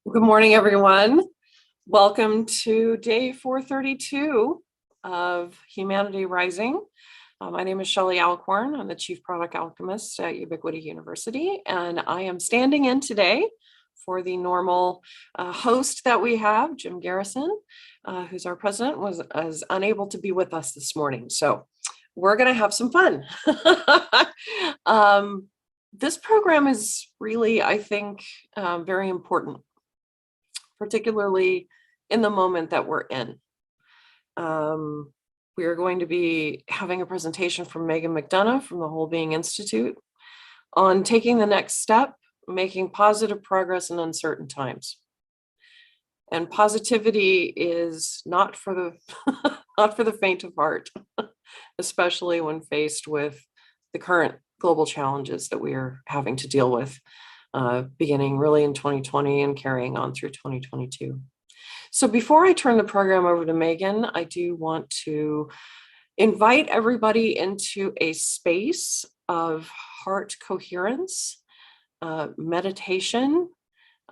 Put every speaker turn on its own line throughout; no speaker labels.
Good morning, everyone. Welcome to day 432 of Humanity Rising. My name is Shelley Alcorn. I'm the Chief Product Alchemist at Ubiquity University, and I am standing in today for the normal host that we have, Jim Garrison, who's our president, was unable to be with us this morning. So we're going to have some fun. This program is really, I think, very important, particularly in the moment that we're in. We are going to be having a presentation from Megan McDonough from the Wholebeing Institute on taking the next step, making positive progress in uncertain times. And positivity is not for the not for the faint of heart, especially when faced with the current global challenges that we are having to deal with, beginning really in 2020 and carrying on through 2022. So before I turn the program over to Megan, I do want to invite everybody into a space of heart coherence, meditation,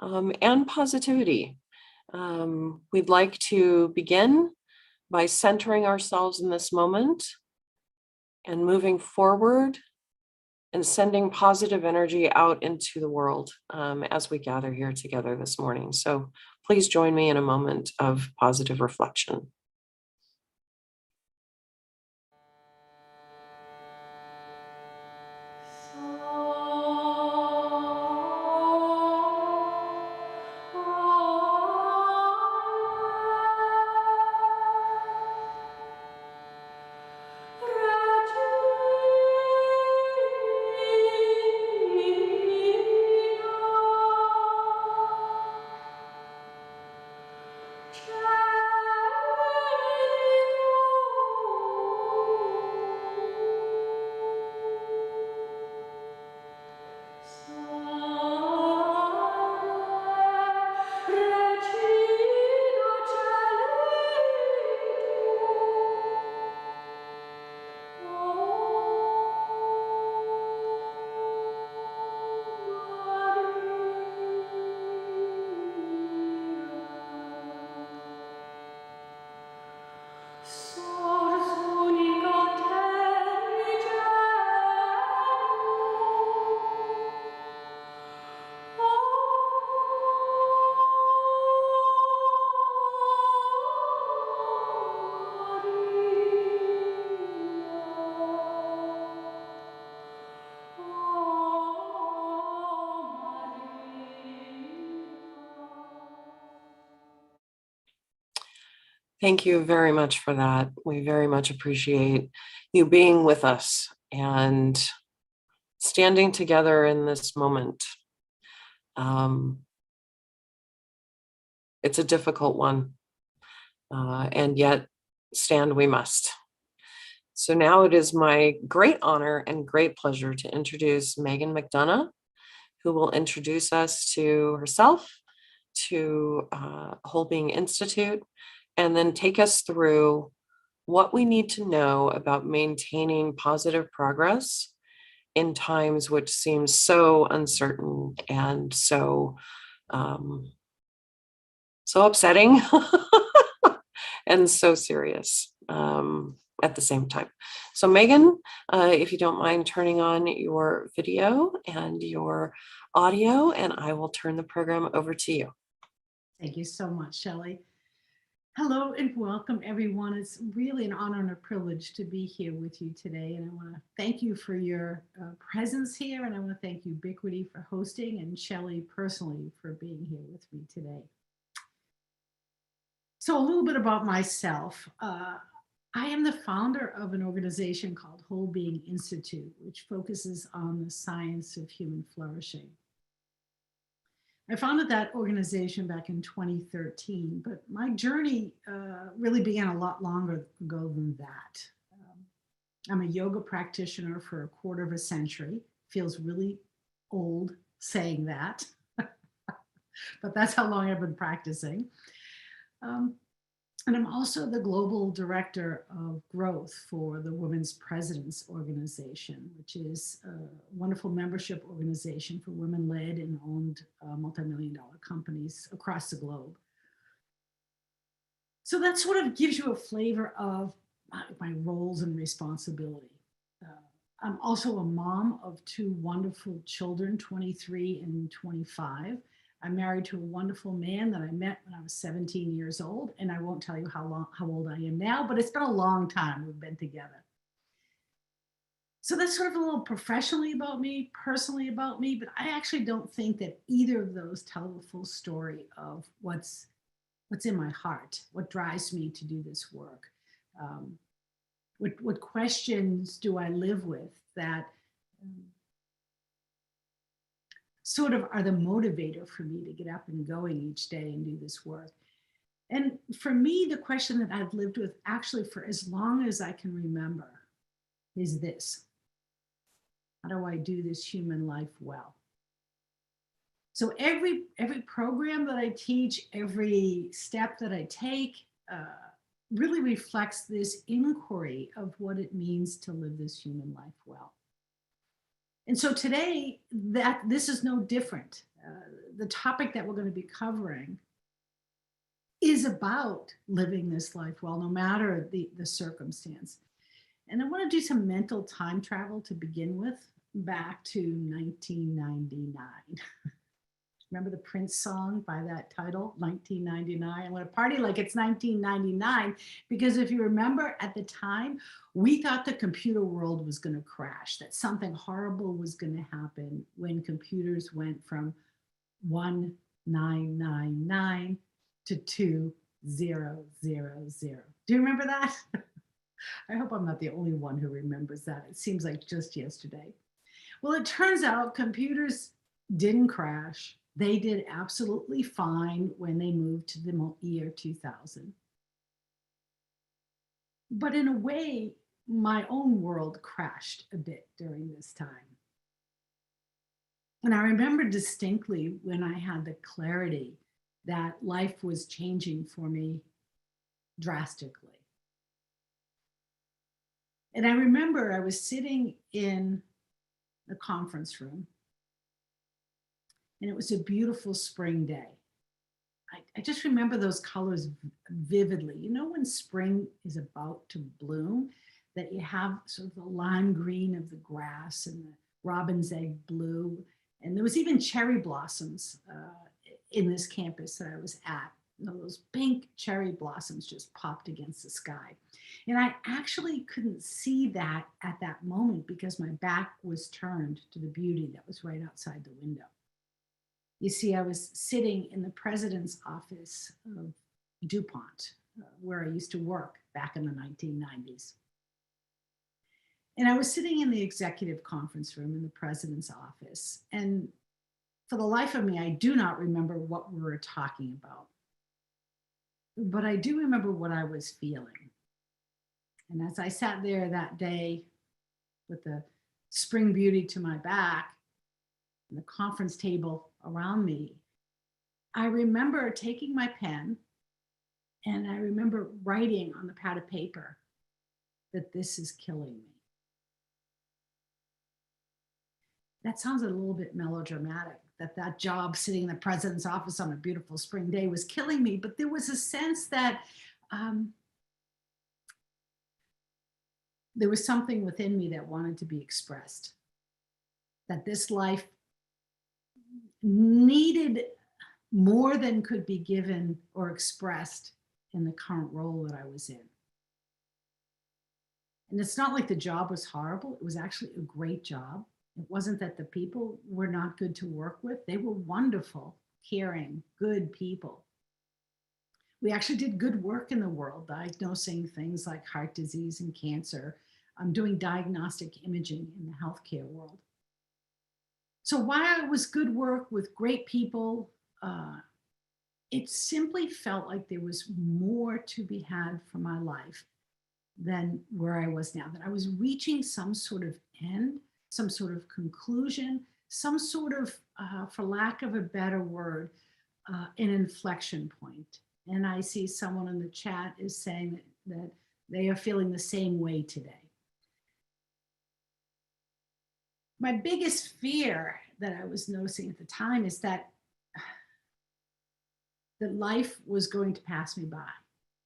and positivity. We'd like to begin by centering ourselves in this moment and moving forward and sending positive energy out into the world as we gather here together this morning. So please join me in a moment of positive reflection. Thank you very much for that. We very much appreciate you being with us and standing together in this moment. It's a difficult one, and yet stand we must. So now it is my great honor and great pleasure to introduce Megan McDonough, who will introduce us to herself, to Wholebeing Institute, and then take us through what we need to know about maintaining positive progress in times which seem so uncertain and so upsetting and so serious at the same time. So Megan, if you don't mind turning on your video and your audio, and I will turn the program over to you.
Thank you so much, Shelley. Hello and welcome, everyone. It's really an honor and a privilege to be here with you today. And I want to thank you for your presence here. And I want to thank Ubiquity for hosting and Shelley personally for being here with me today. So a little bit about myself. I am the founder of an organization called Wholebeing Institute, which focuses on the science of human flourishing. I founded that organization back in 2013, but my journey really began a lot longer ago than that. I'm a yoga practitioner for a quarter of a century. Feels really old saying that, but that's how long I've been practicing. And I'm also the global director of growth for the Women's Presidents Organization, which is a wonderful membership organization for women-led and owned multi-million-dollar companies across the globe. So that sort of gives you a flavor of my roles and responsibility. I'm also a mom of two wonderful children, 23 and 25. I'm married to a wonderful man that I met when I was 17 years old, and I won't tell you how old I am now, but it's been a long time we've been together. So that's sort of a little professionally about me, personally about me, but I actually don't think that either of those tell the full story of what's in my heart, what drives me to do this work. What questions do I live with that sort of are the motivator for me to get up and going each day and do this work? And for me, the question that I've lived with actually for as long as I can remember is this: how do I do this human life well? So every program that I teach, every step that I take, really reflects this inquiry of what it means to live this human life well. And so today, this is no different. The topic that we're going to be covering is about living this life well, no matter the circumstance. And I want to do some mental time travel to begin with, back to 1999. Remember the Prince song by that title, 1999? I want to party like it's 1999, because if you remember at the time, we thought the computer world was going to crash, that something horrible was going to happen when computers went from 1999 to 2000. Do you remember that? I hope I'm not the only one who remembers that. It seems like just yesterday. Well, it turns out computers didn't crash. They did absolutely fine when they moved to the year 2000. But in a way, my own world crashed a bit during this time. And I remember distinctly when I had the clarity that life was changing for me drastically. And I remember I was sitting in the conference room, and it was a beautiful spring day. I just remember those colors vividly. You know, when spring is about to bloom, that you have sort of the lime green of the grass and the robin's egg blue. And there was even cherry blossoms in this campus that I was at. You know, those pink cherry blossoms just popped against the sky. And I actually couldn't see that at that moment because my back was turned to the beauty that was right outside the window. You see, I was sitting in the president's office of DuPont, where I used to work back in the 1990s. And I was sitting in the executive conference room in the president's office. And for the life of me, I do not remember what we were talking about. But I do remember what I was feeling. And as I sat there that day with the spring beauty to my back and the conference table around me, I remember taking my pen and I remember writing on the pad of paper that this is killing me. That sounds a little bit melodramatic, that job sitting in the president's office on a beautiful spring day was killing me, but there was a sense that there was something within me that wanted to be expressed, that this life needed more than could be given or expressed in the current role that I was in. And it's not like the job was horrible. It was actually a great job. It wasn't that the people were not good to work with. They were wonderful, caring, good people. We actually did good work in the world, diagnosing things like heart disease and cancer. I'm doing diagnostic imaging in the healthcare world. So while it was good work with great people, it simply felt like there was more to be had for my life than where I was now, that I was reaching some sort of end, some sort of conclusion, some sort of, for lack of a better word, an inflection point. And I see someone in the chat is saying that they are feeling the same way today. My biggest fear that I was noticing at the time is that life was going to pass me by,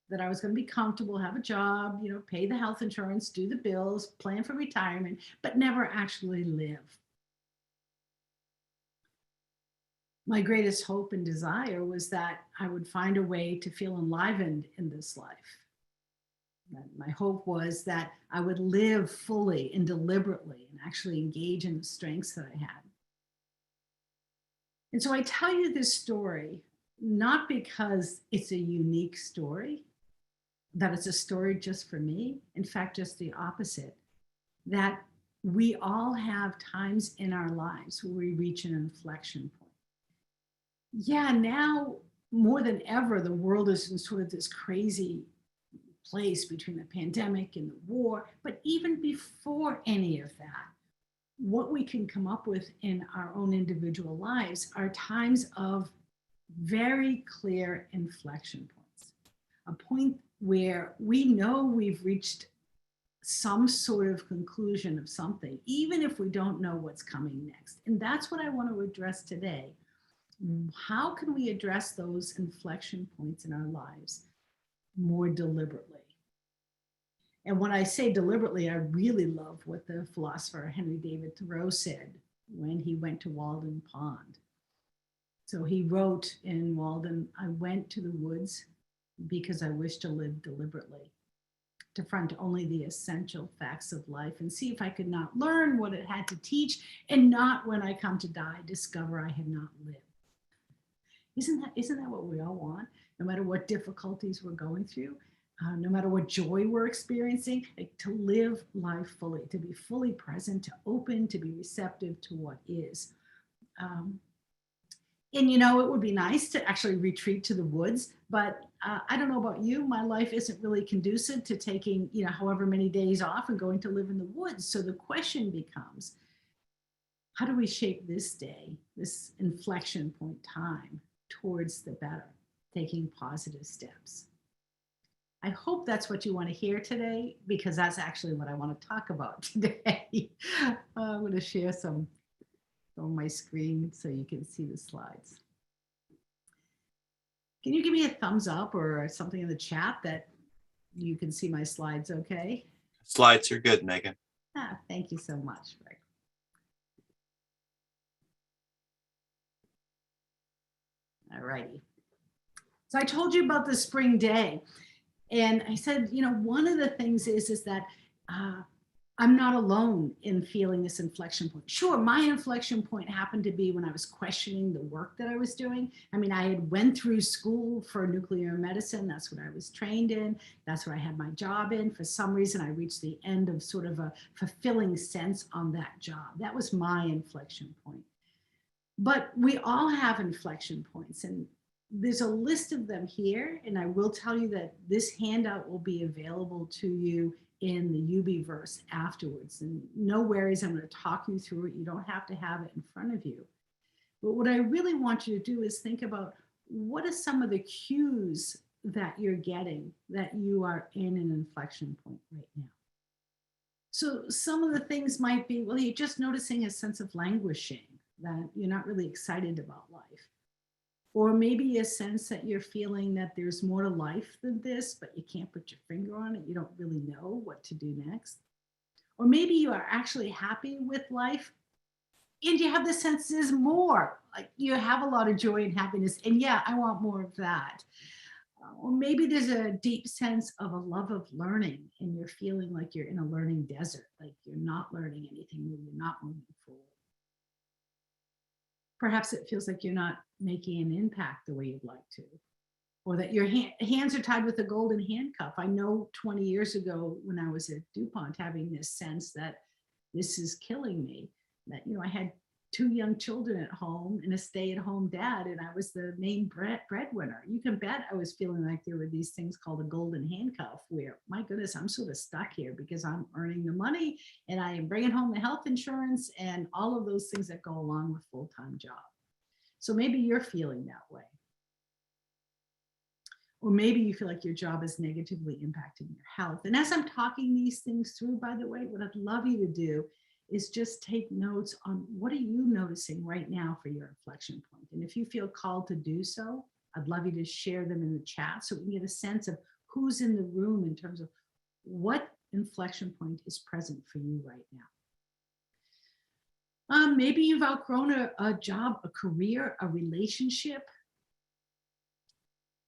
that I was going to be comfortable, have a job, pay the health insurance, do the bills, plan for retirement, but never actually live. My greatest hope and desire was that I would find a way to feel enlivened in this life. My hope was that I would live fully and deliberately and actually engage in the strengths that I had. And so I tell you this story, not because it's a unique story, that it's a story just for me. In fact, just the opposite, that we all have times in our lives where we reach an inflection point. Yeah, now more than ever, the world is in sort of this crazy place between the pandemic and the war. But even before any of that, what we can come up with in our own individual lives are times of very clear inflection points, a point where we know we've reached some sort of conclusion of something, even if we don't know what's coming next. And that's what I want to address today. How can we address those inflection points in our lives more deliberately? And when I say deliberately, I really love what the philosopher Henry David Thoreau said when he went to Walden Pond. So he wrote in Walden, "I went to the woods because I wished to live deliberately, to front only the essential facts of life and see if I could not learn what it had to teach, and not when I come to die, discover I had not lived." Isn't that what we all want? No matter what difficulties we're going through, no matter what joy we're experiencing, like to live life fully, to be fully present, to open, to be receptive to what is. And it would be nice to actually retreat to the woods, but I don't know about you, my life isn't really conducive to taking, however many days off and going to live in the woods. So the question becomes, how do we shape this day, this inflection point time towards the better, taking positive steps? I hope that's what you want to hear today, because that's actually what I want to talk about today. I'm going to share some on my screen so you can see the slides. Can you give me a thumbs up or something in the chat that you can see my slides okay?
Slides are good, Megan.
Thank you so much, Greg. All righty. So I told you about the spring day. And I said, one of the things is that I'm not alone in feeling this inflection point. Sure, my inflection point happened to be when I was questioning the work that I was doing. I mean, I had went through school for nuclear medicine. That's what I was trained in. That's what I had my job in. For some reason, I reached the end of sort of a fulfilling sense on that job. That was my inflection point. But we all have inflection points, and there's a list of them here, and I will tell you that this handout will be available to you in the Ubiverse afterwards. And no worries, I'm going to talk you through it. You don't have to have it in front of you. But what I really want you to do is think about, what are some of the cues that you're getting that you are in an inflection point right now? So some of the things might be, well, you're just noticing a sense of languishing, that you're not really excited about life. Or maybe a sense that you're feeling that there's more to life than this, but you can't put your finger on it. You don't really know what to do next. Or maybe you are actually happy with life and you have the sense there's more. Like you have a lot of joy and happiness, and yeah, I want more of that. Or maybe there's a deep sense of a love of learning and you're feeling like you're in a learning desert, like you're not learning anything new, you're not moving forward. Perhaps it feels like you're not making an impact the way you'd like to, or that your hands are tied with a golden handcuff. I know 20 years ago when I was at DuPont, having this sense that this is killing me, that, I had 2 young children at home and a stay-at-home dad, and I was the main breadwinner. You can bet I was feeling like there were these things called a golden handcuff where, my goodness, I'm sort of stuck here because I'm earning the money and I am bringing home the health insurance and all of those things that go along with full-time job. So maybe you're feeling that way. Or maybe you feel like your job is negatively impacting your health. And as I'm talking these things through, by the way, what I'd love you to do is just take notes on what are you noticing right now for your inflection point. And if you feel called to do so, I'd love you to share them in the chat so we can get a sense of who's in the room in terms of what inflection point is present for you right now. Maybe you've outgrown a job, a career, a relationship.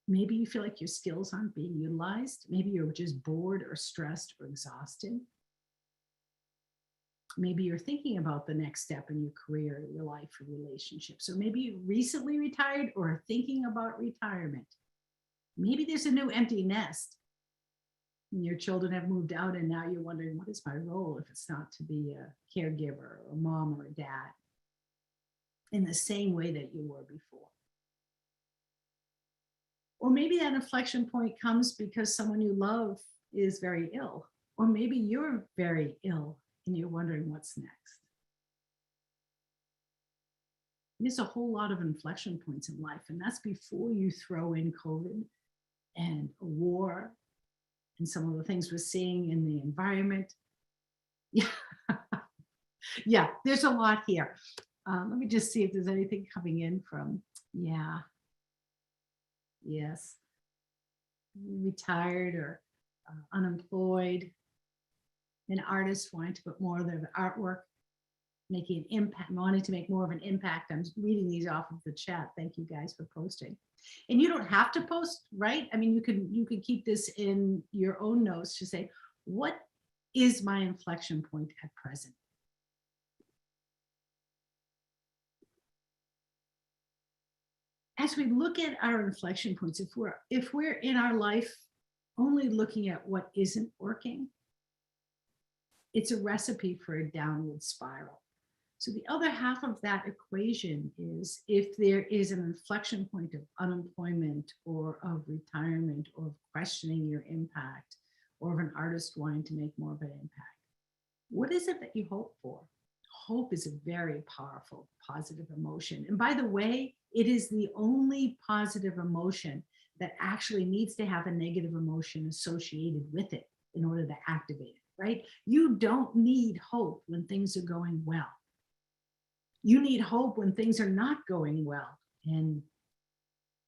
Maybe you feel like your skills aren't being utilized. Maybe you're just bored or stressed or exhausted. Maybe you're thinking about the next step in your career, your life, or relationships. Or maybe you recently retired or are thinking about retirement. Maybe there's a new empty nest and your children have moved out and now you're wondering, what is my role if it's not to be a caregiver or a mom or a dad in the same way that you were before? Or maybe that inflection point comes because someone you love is very ill. Or maybe you're very ill and you're wondering what's next. There's a whole lot of inflection points in life, and that's before you throw in COVID and a war and some of the things we're seeing in the environment. Yeah, yeah, there's a lot here. Let me just see if there's anything coming in from, yeah. Yes, retired or unemployed, an artist wanting to put more of their artwork, making an impact, wanting to make more of an impact. I'm reading these off of the chat. Thank you guys for posting. And you don't have to post, right? I mean, you can keep this in your own notes to say, what is my inflection point at present? As we look at our inflection points, if we're in our life only looking at what isn't working, it's a recipe for a downward spiral. So the other half of that equation is if there is an inflection point of unemployment or of retirement or of questioning your impact or of an artist wanting to make more of an impact, what is it that you hope for? Hope is a very powerful, positive emotion. And by the way, it is the only positive emotion that actually needs to have a negative emotion associated with it in order to activate it, right? You don't need hope when things are going well. You need hope when things are not going well. And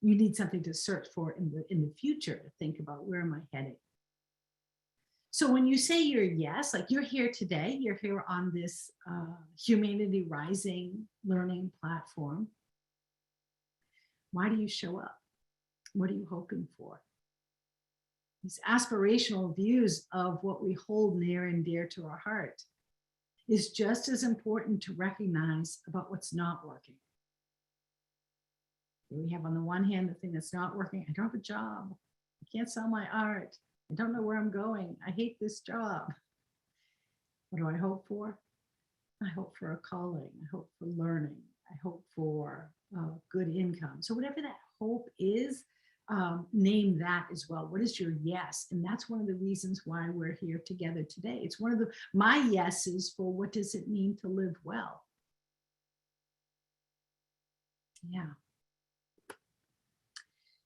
you need something to search for in the future to think about, where am I heading? So when you say your yes, like you're here today, you're here on this Humanity Rising learning platform. Why do you show up? What are you hoping for? These aspirational views of what we hold near and dear to our heart is just as important to recognize about what's not working. We have on the one hand the thing that's not working. I don't have a job. I can't sell my art. I don't know where I'm going. I hate this job. What do I hope for? I hope for a calling. I hope for learning. I hope for good income. So whatever that hope is, name that as well. What is your yes? And that's one of the reasons why we're here together today. It's one of my yeses for what does it mean to live well? Yeah.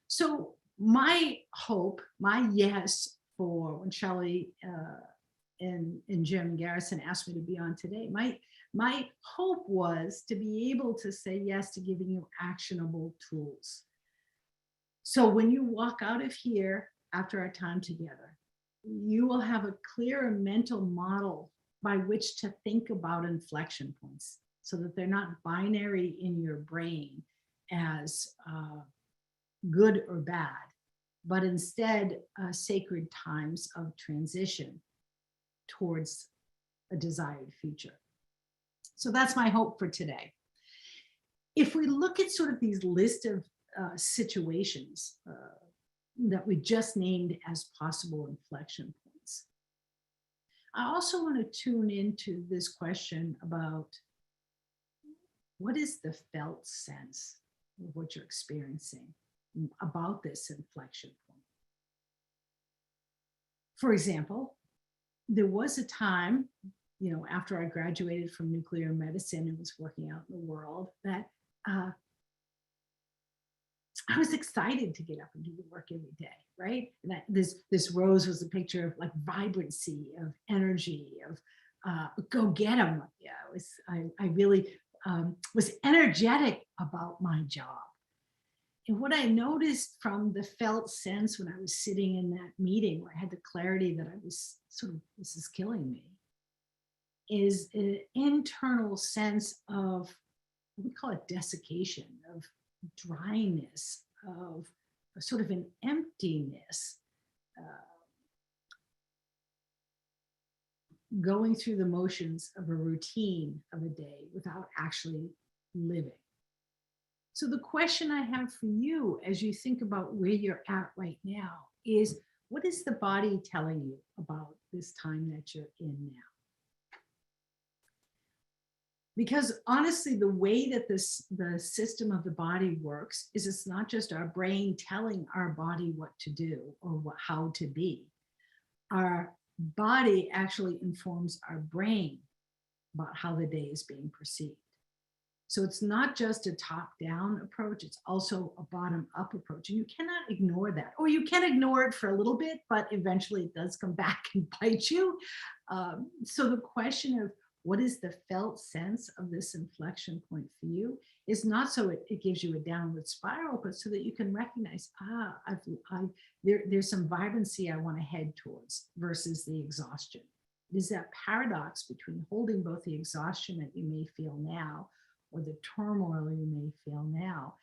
So my hope, my yes for when Shelley and Jim Garrison asked me to be on today, my hope was to be able to say yes to giving you actionable tools. So when you walk out of here after our time together, you will have a clearer mental model by which to think about inflection points so that they're not binary in your brain as good or bad, but instead sacred times of transition towards a desired future. So that's my hope for today. If we look at sort of these list of situations that we just named as possible inflection points, I also want to tune into this question about what is the felt sense of what you're experiencing about this inflection point. For example, there was a time, after I graduated from nuclear medicine and was working out in the world, that I was excited to get up and do the work every day, right? And that this rose was a picture of like vibrancy, of energy, of go get 'em. Yeah, I really was energetic about my job. And what I noticed from the felt sense when I was sitting in that meeting where I had the clarity that I was sort of, this is killing me, is an internal sense of, we call it desiccation, of dryness, of a sort of an emptiness, going through the motions of a routine of a day without actually living. So the question I have for you as you think about where you're at right now is, what is the body telling you about this time that you're in now? Because honestly, the way that the system of the body works is it's not just our brain telling our body what to do or how to be. Our body actually informs our brain about how the day is being perceived. So it's not just a top-down approach, it's also a bottom-up approach. And you cannot ignore that, or you can ignore it for a little bit, but eventually it does come back and bite you. So the question of what is the felt sense of this inflection point for you is not so it gives you a downward spiral, but so that you can recognize, there's some vibrancy I want to head towards versus the exhaustion. It is that paradox between holding both the exhaustion that you may feel now or the turmoil you may feel now,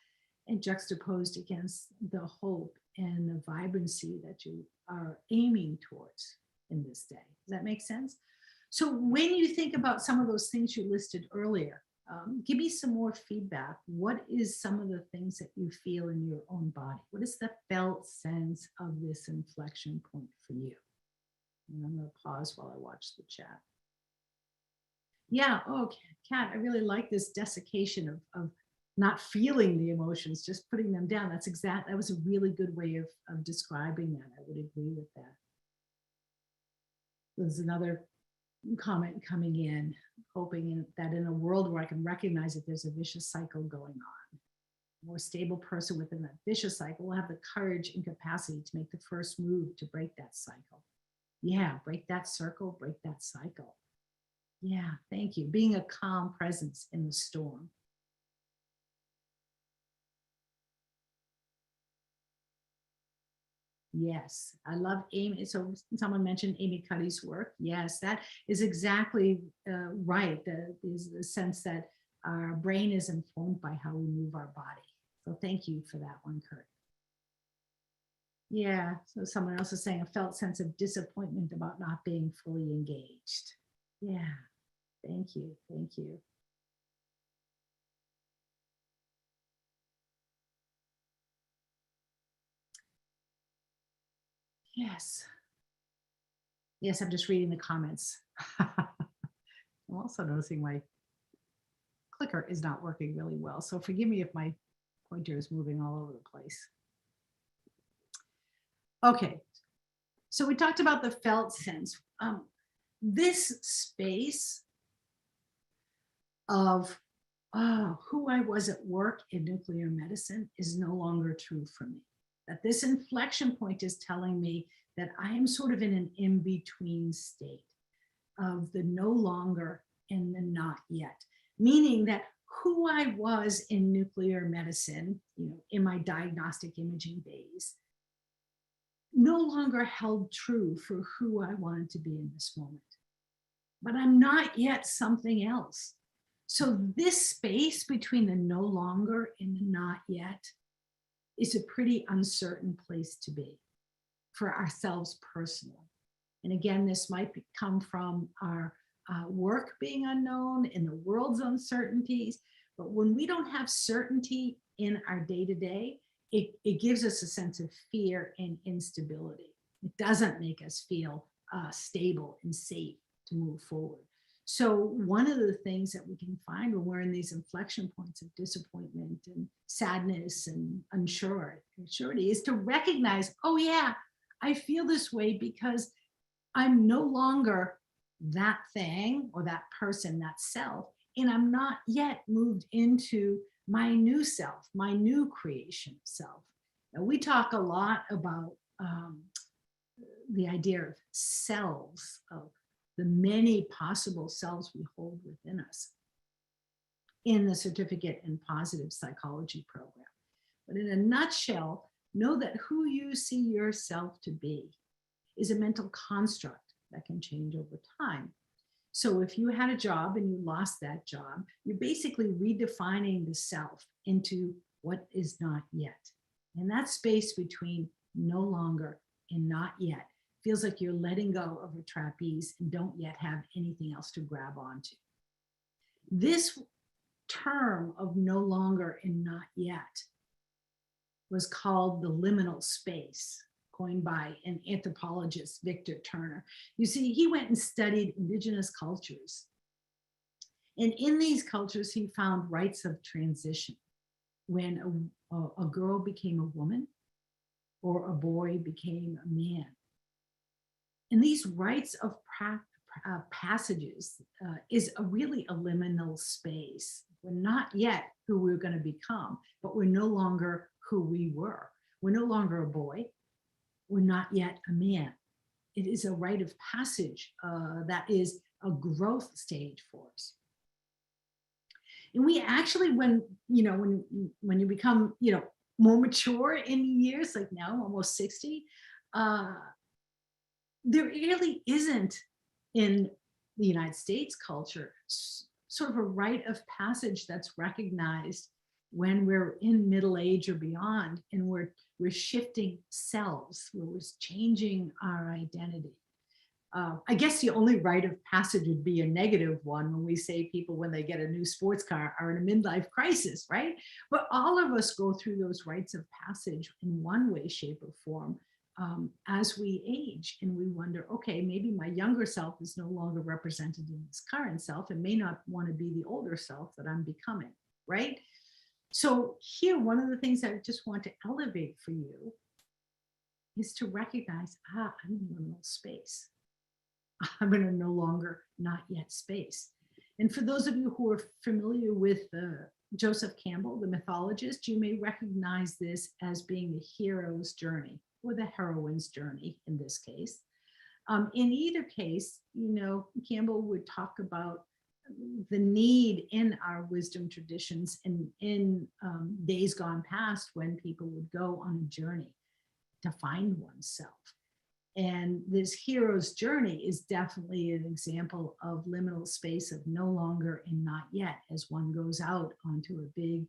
and juxtaposed against the hope and the vibrancy that you are aiming towards in this day. Does that make sense? So when you think about some of those things you listed earlier, give me some more feedback. What is some of the things that you feel in your own body? What is the felt sense of this inflection point for you? And I'm going to pause while I watch the chat. Yeah, oh, Kat, I really like this desiccation of not feeling the emotions, just putting them down. That was a really good way of describing that. I would agree with that. There's another comment coming in, hoping that in a world where I can recognize that there's a vicious cycle going on, a more stable person within that vicious cycle will have the courage and capacity to make the first move to break that cycle. Yeah, break that circle, break that cycle. Yeah, thank you. Being a calm presence in the storm. Yes, I love Amy. So someone mentioned Amy Cuddy's work. Yes, that is exactly right. Is the sense that our brain is informed by how we move our body. So thank you for that one, Kurt. Yeah, so someone else is saying a felt sense of disappointment about not being fully engaged. Yeah, thank you, thank you. Yes. Yes, I'm just reading the comments. I'm also noticing my clicker is not working really well. So forgive me if my pointer is moving all over the place. Okay, so we talked about the felt sense. This space of who I was at work in nuclear medicine is no longer true for me. That this inflection point is telling me that I am sort of in an in-between state of the no longer and the not yet, meaning that who I was in nuclear medicine, in my diagnostic imaging days, no longer held true for who I wanted to be in this moment. But I'm not yet something else. So this space between the no longer and the not yet is a pretty uncertain place to be for ourselves personally. And again, this might come from our work being unknown and the world's uncertainties. But when we don't have certainty in our day-to-day, it gives us a sense of fear and instability. It doesn't make us feel stable and safe to move forward. So one of the things that we can find when we're in these inflection points of disappointment and sadness and unsurety is to recognize, oh yeah, I feel this way because I'm no longer that thing or that person, that self, And I'm not yet moved into my new self, my new creation self. Now, we talk a lot about the idea of selves, of the many possible selves we hold within us in the certificate in positive psychology program. But in a nutshell, know that who you see yourself to be is a mental construct that can change over time. So if you had a job and you lost that job, you're basically redefining the self into what is not yet. And that space between no longer and not yet feels like you're letting go of a trapeze and don't yet have anything else to grab onto. This term of no longer and not yet was called the liminal space, coined by an anthropologist, Victor Turner. You see, he went and studied indigenous cultures. And in these cultures, he found rites of transition. When a girl became a woman or a boy became a man. And these rites of passages is really a liminal space. We're not yet who we're going to become, but we're no longer who we were. We're no longer a boy. We're not yet a man. It is a rite of passage that is a growth stage for us. And we actually, when you become, more mature in years, like now, almost 60, there really isn't in the United States culture sort of a rite of passage that's recognized when we're in middle age or beyond, and we're shifting selves, we're changing our identity. I guess the only rite of passage would be a negative one when we say people, when they get a new sports car, are in a midlife crisis, right? But all of us go through those rites of passage in one way, shape, or form as we age, and we wonder, okay, maybe my younger self is no longer represented in this current self and may not want to be the older self that I'm becoming, right? So here, one of the things I just want to elevate for you is to recognize, I'm in a liminal space. I'm in a no longer, not yet space. And for those of you who are familiar with Joseph Campbell, the mythologist, you may recognize this as being the hero's journey, or the heroine's journey in this case. In either case, Campbell would talk about the need in our wisdom traditions and in days gone past when people would go on a journey to find oneself. And this hero's journey is definitely an example of liminal space of no longer and not yet, as one goes out onto a big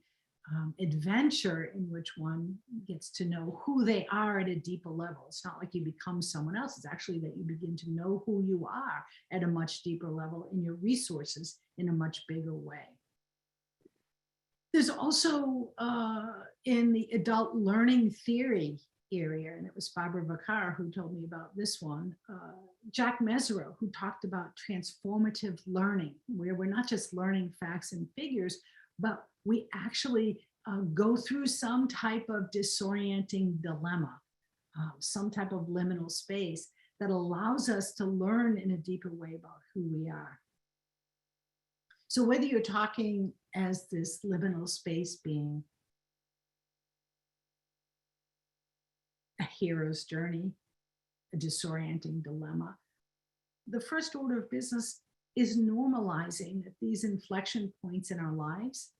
adventure in which one gets to know who they are at a deeper level. It's not like you become someone else. It's actually that you begin to know who you are at a much deeper level and your resources in a much bigger way. There's also in the adult learning theory area, and it was Barbara Vakar who told me about this one, Jack Mesereau, who talked about transformative learning, where we're not just learning facts and figures, but we actually go through some type of disorienting dilemma, some type of liminal space that allows us to learn in a deeper way about who we are. So whether you're talking as this liminal space being a hero's journey, a disorienting dilemma, the first order of business is normalizing that these inflection points in our lives,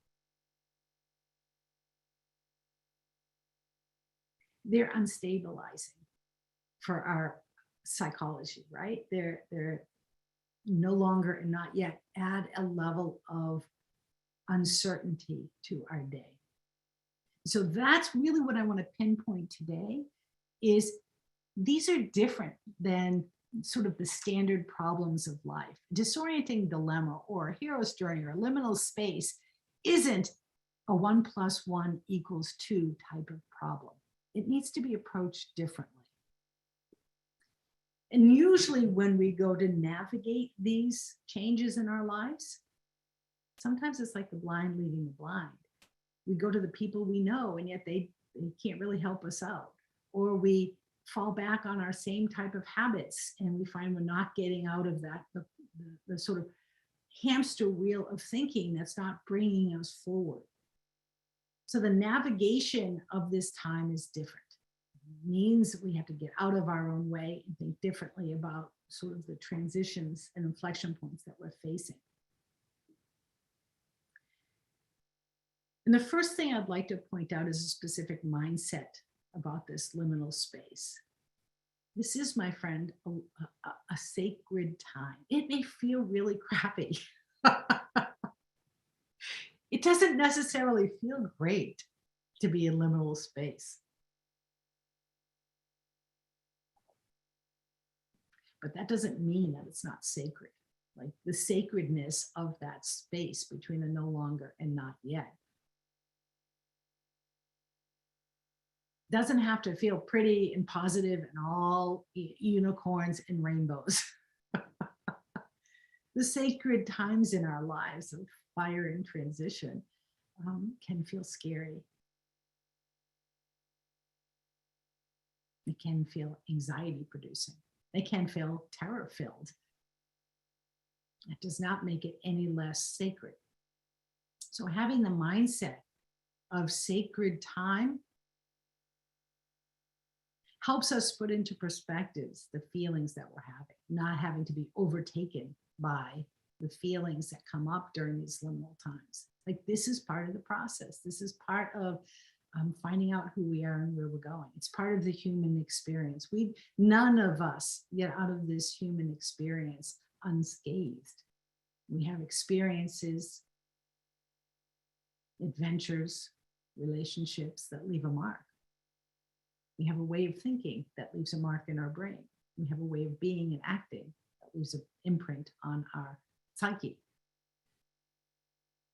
they're unstabilizing for our psychology, right? They're no longer and not yet add a level of uncertainty to our day. So that's really what I want to pinpoint today, is these are different than sort of the standard problems of life. Disorienting dilemma or a hero's journey or a liminal space isn't a 1 + 1 = 2 type of problem. It needs to be approached differently. And usually when we go to navigate these changes in our lives, sometimes it's like the blind leading the blind. We go to the people we know, and yet they can't really help us out. Or we fall back on our same type of habits, and we find we're not getting out of that, the sort of hamster wheel of thinking that's not bringing us forward. So the navigation of this time is different. It means we have to get out of our own way and think differently about sort of the transitions and inflection points that we're facing. And the first thing I'd like to point out is a specific mindset about this liminal space. This is, my friend, a sacred time. It may feel really crappy. It doesn't necessarily feel great to be in liminal space. But that doesn't mean that it's not sacred. Like the sacredness of that space between the no longer and not yet doesn't have to feel pretty and positive and all unicorns and rainbows. The sacred times in our lives of fire and transition can feel scary. It can feel anxiety producing. They can feel terror filled. That does not make it any less sacred. So having the mindset of sacred time helps us put into perspectives the feelings that we're having, not having to be overtaken by the feelings that come up during these liminal times. Like this is part of the process. This is part of finding out who we are and where we're going. It's part of the human experience. None of us get out of this human experience unscathed. We have experiences, adventures, relationships that leave a mark. We have a way of thinking that leaves a mark in our brain. We have a way of being and acting that leaves an imprint on our psyche.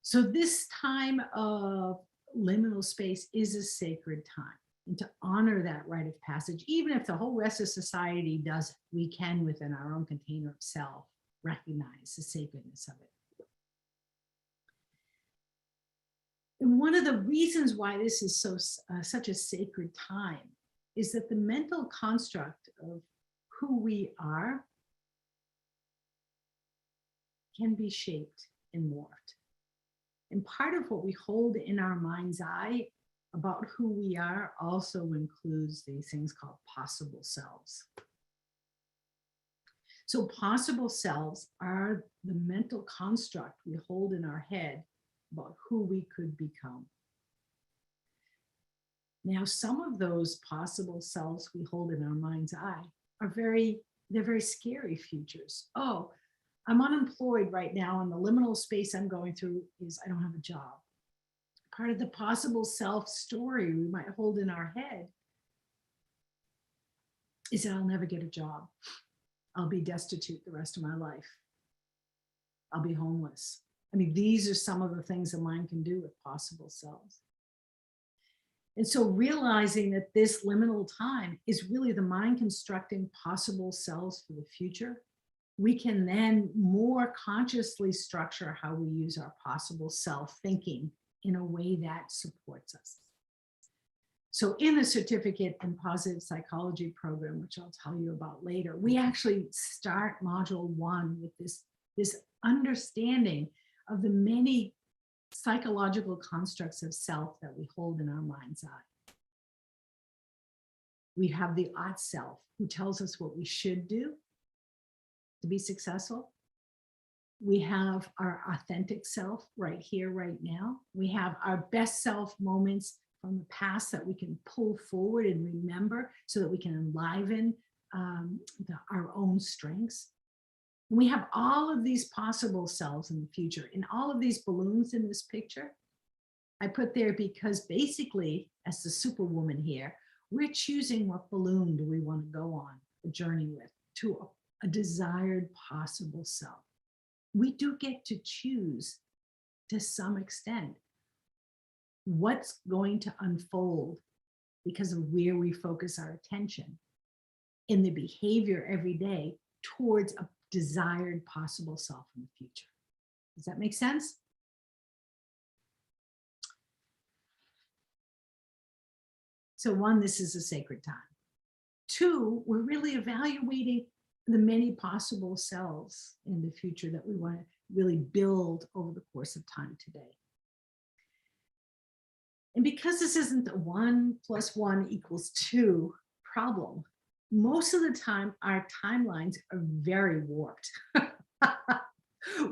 So this time of liminal space is a sacred time. And to honor that rite of passage, even if the whole rest of society doesn't, we can, within our own container of self, recognize the sacredness of it. And one of the reasons why this is such a sacred time is that the mental construct of who we are can be shaped and morphed. And part of what we hold in our mind's eye about who we are also includes these things called possible selves. So possible selves are the mental construct we hold in our head about who we could become. Now, some of those possible selves we hold in our mind's eye are very scary futures. Oh, I'm unemployed right now, and the liminal space I'm going through is I don't have a job. Part of the possible self story we might hold in our head is that I'll never get a job. I'll be destitute the rest of my life. I'll be homeless. I mean, these are some of the things the mind can do with possible selves. And so realizing that this liminal time is really the mind constructing possible selves for the future, we can then more consciously structure how we use our possible self thinking in a way that supports us. So in the certificate in positive psychology program, which I'll tell you about later, we actually start module 1 with this understanding of the many psychological constructs of self that we hold in our mind's eye. We have the ought self, who tells us what we should do to be successful. We have our authentic self right here, right now. We have our best self moments from the past that we can pull forward and remember so that we can enliven our own strengths. And we have all of these possible selves in the future. And all of these balloons in this picture, I put there because basically, as the superwoman here, we're choosing what balloon do we want to go on a journey with to a desired possible self. We do get to choose to some extent what's going to unfold because of where we focus our attention in the behavior every day towards a desired possible self in the future. Does that make sense? So 1, this is a sacred time. 2, we're really evaluating the many possible selves in the future that we want to really build over the course of time today. And because this isn't a 1 + 1 = 2 problem, most of the time our timelines are very warped.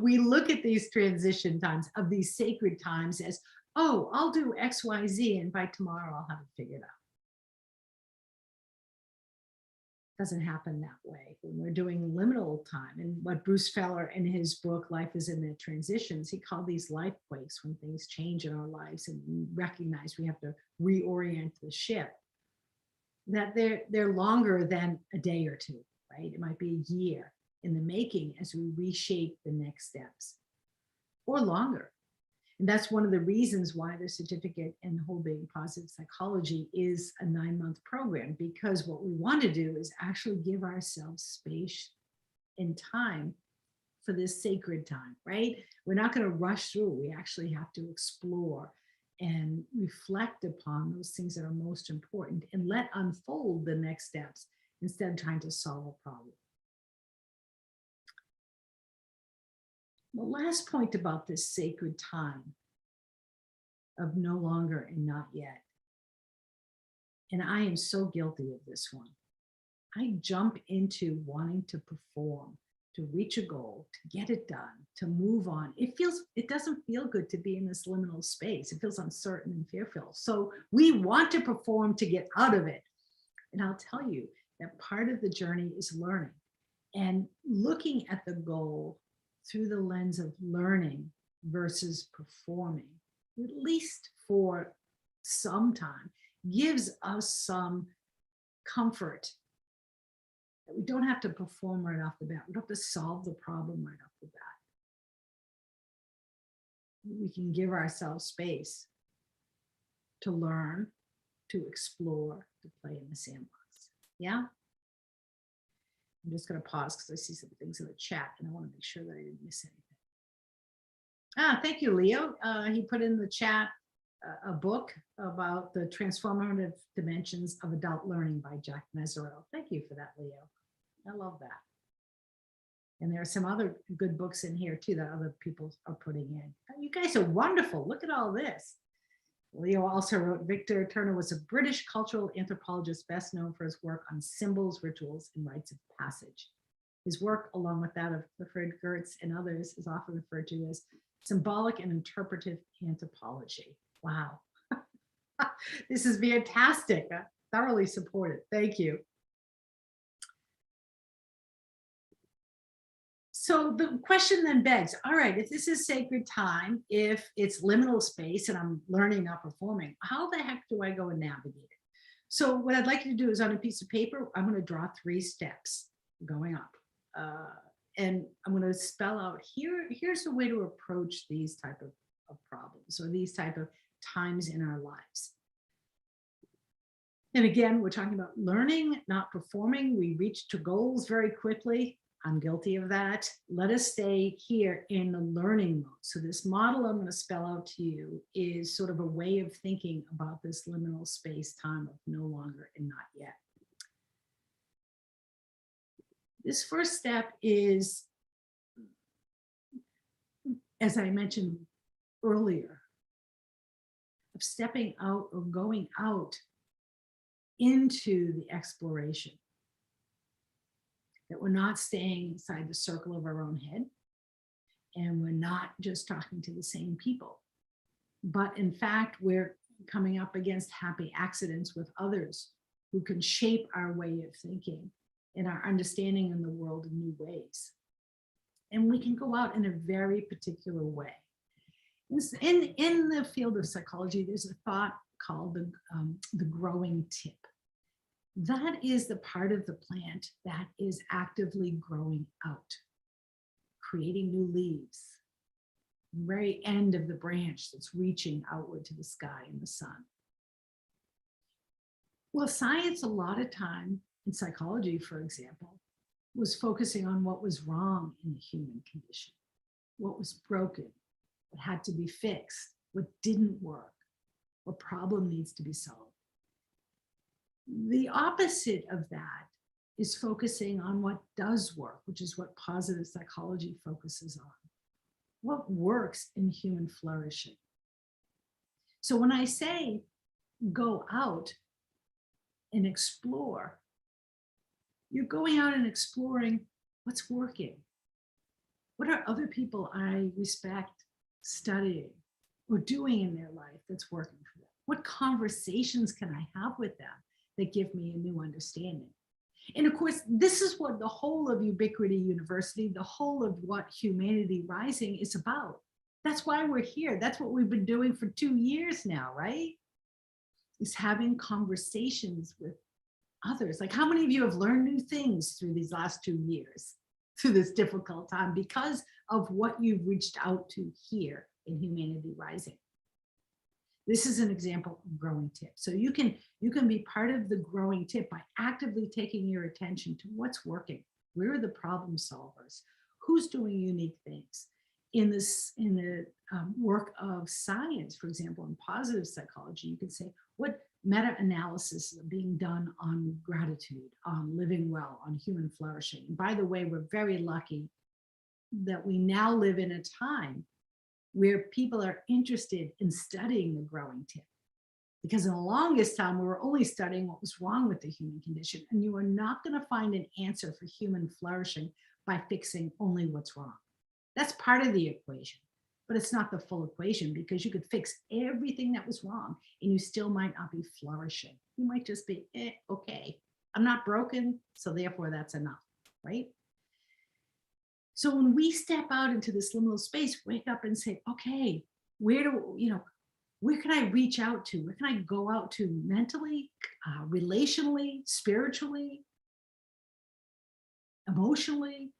We look at these transition times of these sacred times as, oh, I'll do X, Y, Z, and by tomorrow I'll have it figured out. Doesn't happen that way. When we're doing liminal time, and what Bruce Feller in his book, Life is in the Transitions, he called these life quakes, when things change in our lives and we recognize we have to reorient the ship, that they're longer than a day or two, right? It might be a year in the making as we reshape the next steps, or longer. And that's one of the reasons why the certificate in Wholebeing Positive Psychology is a 9-month program, because what we want to do is actually give ourselves space and time for this sacred time, right? We're not going to rush through. We actually have to explore and reflect upon those things that are most important and let unfold the next steps instead of trying to solve a problem. The last point about this sacred time of no longer and not yet, and I am so guilty of this one. I jump into wanting to perform, to reach a goal, to get it done, to move on. It doesn't feel good to be in this liminal space. It feels uncertain and fearful. So we want to perform to get out of it. And I'll tell you that part of the journey is learning and looking at the goal through the lens of learning versus performing, at least for some time, gives us some comfort that we don't have to perform right off the bat. We don't have to solve the problem right off the bat. We can give ourselves space to learn, to explore, to play in the sandbox. Yeah? I'm just going to pause because I see some things in the chat and I want to make sure that I didn't miss anything. Thank you, Leo. He put in the chat a book about the transformative dimensions of adult learning by Jack Mesereau. Thank you for that, Leo. I love that. And there are some other good books in here too that other people are putting in. You guys are wonderful. Look at all this. Leo also wrote, Victor Turner was a British cultural anthropologist best known for his work on symbols, rituals, and rites of passage. His work, along with that of Fred Gertz and others, is often referred to as symbolic and interpretive anthropology. Wow. This is fantastic. I thoroughly support it. Thank you. So the question then begs, all right, if this is sacred time, if it's liminal space and I'm learning, not performing, how the heck do I go and navigate it? So what I'd like you to do is on a piece of paper, I'm going to draw 3 steps going up. And I'm going to spell out here's a way to approach these type of problems or these type of times in our lives. And again, we're talking about learning, not performing. We reach to goals very quickly. I'm guilty of that. Let us stay here in the learning mode. So this model I'm going to spell out to you is sort of a way of thinking about this liminal space time of no longer and not yet. This first step is, as I mentioned earlier, of stepping out or going out into the exploration. That we're not staying inside the circle of our own head, and we're not just talking to the same people, but in fact, we're coming up against happy accidents with others who can shape our way of thinking and our understanding in the world in new ways. And we can go out in a very particular way. In the field of psychology, there's a thought called the growing tip. That is the part of the plant that is actively growing out, creating new leaves, the very end of the branch that's reaching outward to the sky and the sun. Well, science a lot of time, in psychology, for example, was focusing on what was wrong in the human condition, what was broken, what had to be fixed, what didn't work, what problem needs to be solved. The opposite of that is focusing on what does work, which is what positive psychology focuses on. what works in human flourishing. So when I say go out and explore, you're going out and exploring what's working. What are other people I respect studying or doing in their life that's working for them? What conversations can I have with them that give me a new understanding? And of course, this is what the whole of Ubiquity University, the whole of what Humanity Rising is about. That's why we're here. That's what we've been doing for 2 years now, right? Is having conversations with others. Like, how many of you have learned new things through these last 2 years, through this difficult time, because of what you've reached out to here in Humanity Rising? This is an example of growing tip. So you can be part of the growing tip by actively taking your attention to what's working. Where are the problem solvers? Who's doing unique things? In the work of science, for example, in positive psychology, you can say, what meta-analysis is being done on gratitude, on living well, on human flourishing? And by the way, we're very lucky that we now live in a time where people are interested in studying the growing tip. Because in the longest time, we were only studying what was wrong with the human condition. And you are not going to find an answer for human flourishing by fixing only what's wrong. That's part of the equation, but it's not the full equation, because you could fix everything that was wrong and you still might not be flourishing. You might just be, okay, I'm not broken, so therefore that's enough, right? So when we step out into this liminal space, wake up and say, okay, where can I reach out to? Where can I go out to mentally, relationally, spiritually, emotionally,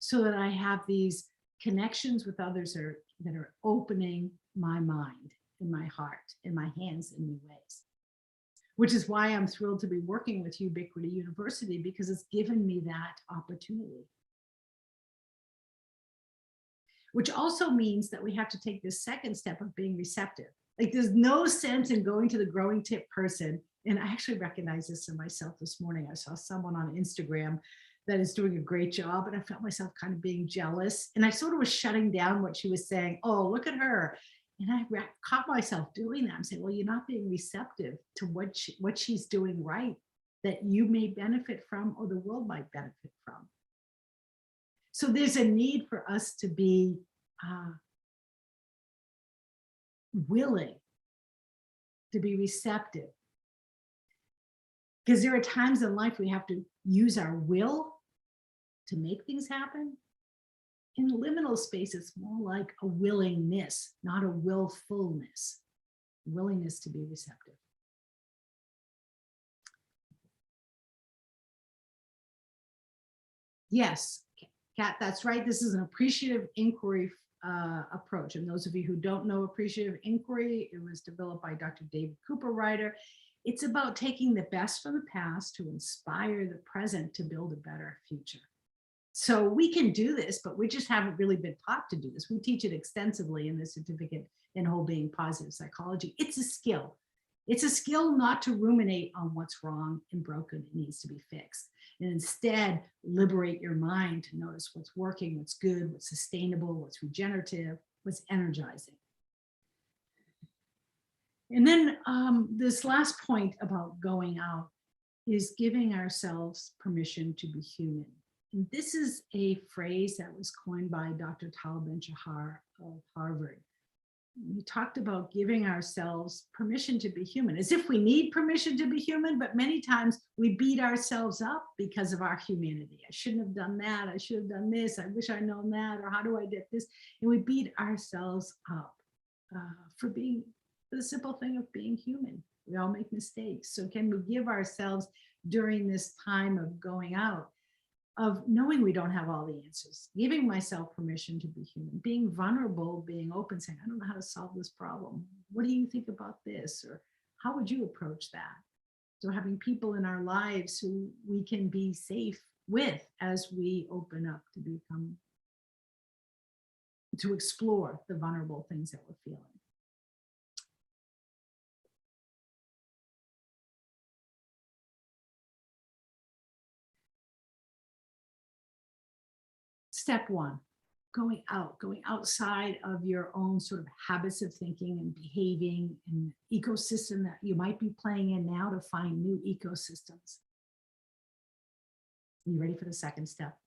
so that I have these connections with others that are opening my mind and my heart and my hands in new ways. Which is why I'm thrilled to be working with Ubiquity University, because it's given me that opportunity. Which also means that we have to take this second step of being receptive. Like, there's no sense in going to the growing tip person. And I actually recognize this in myself this morning. I saw someone on Instagram that is doing a great job, and I felt myself kind of being jealous. And I sort of was shutting down what she was saying. Oh, look at her. And I caught myself doing that. I'm saying, well, you're not being receptive to what she's doing right, that you may benefit from, or the world might benefit from. So there's a need for us to be willing to be receptive. Because there are times in life we have to use our will to make things happen. In liminal space, it's more like a willingness, not a willfulness. Willingness to be receptive. Yes, Kat, that's right. This is an appreciative inquiry approach. And those of you who don't know Appreciative Inquiry, it was developed by Dr. David Cooper-Ryder. It's about taking the best from the past to inspire the present to build a better future. So we can do this, but we just haven't really been taught to do this. We teach it extensively in the certificate in Wholebeing Positive Psychology. It's a skill. It's a skill not to ruminate on what's wrong and broken and needs to be fixed. And instead, liberate your mind to notice what's working, what's good, what's sustainable, what's regenerative, what's energizing. And then this last point about going out is giving ourselves permission to be human. And this is a phrase that was coined by Dr. Tal Ben-Shahar of Harvard. We talked about giving ourselves permission to be human, as if we need permission to be human, but many times we beat ourselves up because of our humanity. I shouldn't have done that. I should have done this. I wish I'd known that. Or how do I get this? And we beat ourselves up for the simple thing of being human. We all make mistakes. So can we give ourselves, during this time of going out, of knowing we don't have all the answers, giving myself permission to be human, being vulnerable, being open, saying, I don't know how to solve this problem. What do you think about this? Or how would you approach that? So having people in our lives who we can be safe with as we open up to explore the vulnerable things that we're feeling. Step one, going outside of your own sort of habits of thinking and behaving and ecosystem that you might be playing in now to find new ecosystems. You ready for the second step?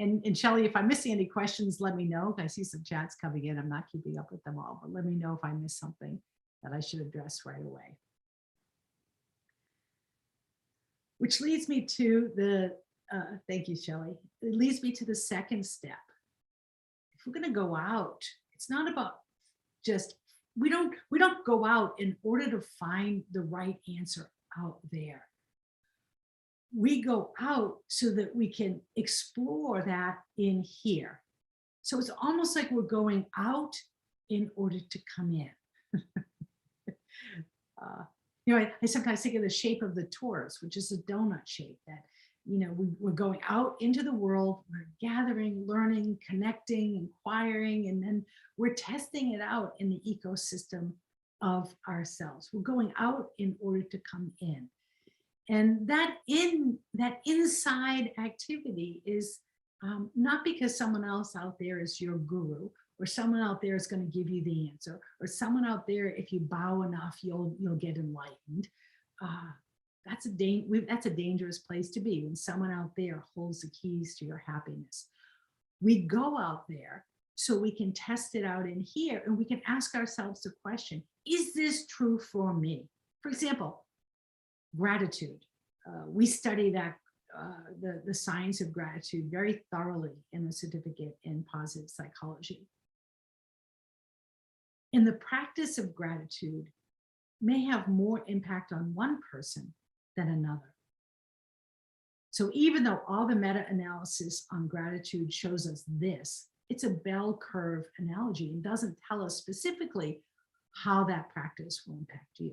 And Shelley, if I'm missing any questions, let me know. I see some chats coming in. I'm not keeping up with them all, but let me know if I miss something that I should address right away. Which leads me to the, thank you, Shelley. It leads me to the second step. If we're going to go out, it's not about just, we don't go out in order to find the right answer out there. We go out so that we can explore that in here. So it's almost like we're going out in order to come in. I sometimes think of the shape of the torus, which is a donut shape that, we're going out into the world, we're gathering, learning, connecting, inquiring, and then we're testing it out in the ecosystem of ourselves. We're going out in order to come in. And that inside activity is not because someone else out there is your guru, or someone out there is going to give you the answer, or someone out there, if you bow enough, you'll get enlightened. That's a dangerous place to be, when someone out there holds the keys to your happiness. We go out there so we can test it out in here, and we can ask ourselves the question, is this true for me? For example, gratitude. We study that the science of gratitude very thoroughly in the certificate in positive psychology. And the practice of gratitude may have more impact on one person than another. So even though all the meta-analysis on gratitude shows us this, it's a bell curve analogy and doesn't tell us specifically how that practice will impact you.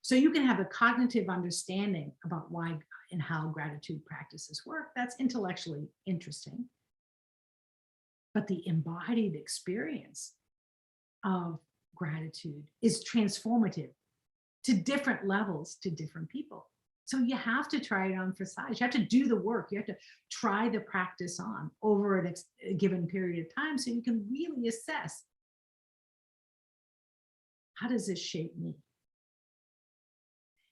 So you can have a cognitive understanding about why and how gratitude practices work. That's intellectually interesting. But the embodied experience of gratitude is transformative to different levels, to different people. So you have to try it on for size. You have to do the work. You have to try the practice on over a given period of time so you can really assess, how does this shape me?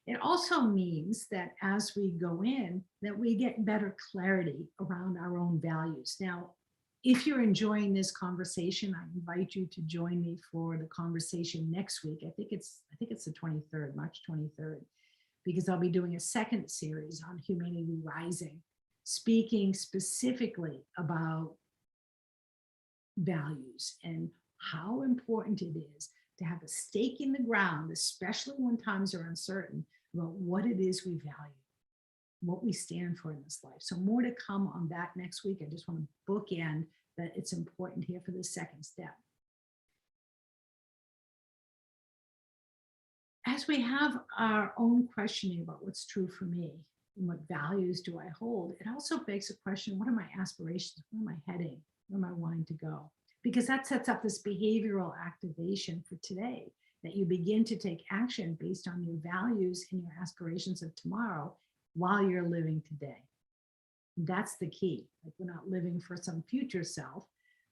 It also means that as we go in, that we get better clarity around our own values. Now, if you're enjoying this conversation, I invite you to join me for the conversation next week. I think it's the 23rd, March 23rd, because I'll be doing a second series on Humanity Rising, speaking specifically about values and how important it is to have a stake in the ground, especially when times are uncertain, about what it is we value, what we stand for in this life. So more to come on that next week. I just want to bookend that it's important here for the second step. As we have our own questioning about what's true for me and what values do I hold, it also begs a question, what are my aspirations? Where am I heading? Where am I wanting to go? Because that sets up this behavioral activation for today, that you begin to take action based on your values and your aspirations of tomorrow while you're living today. That's the key. Like, we're not living for some future self.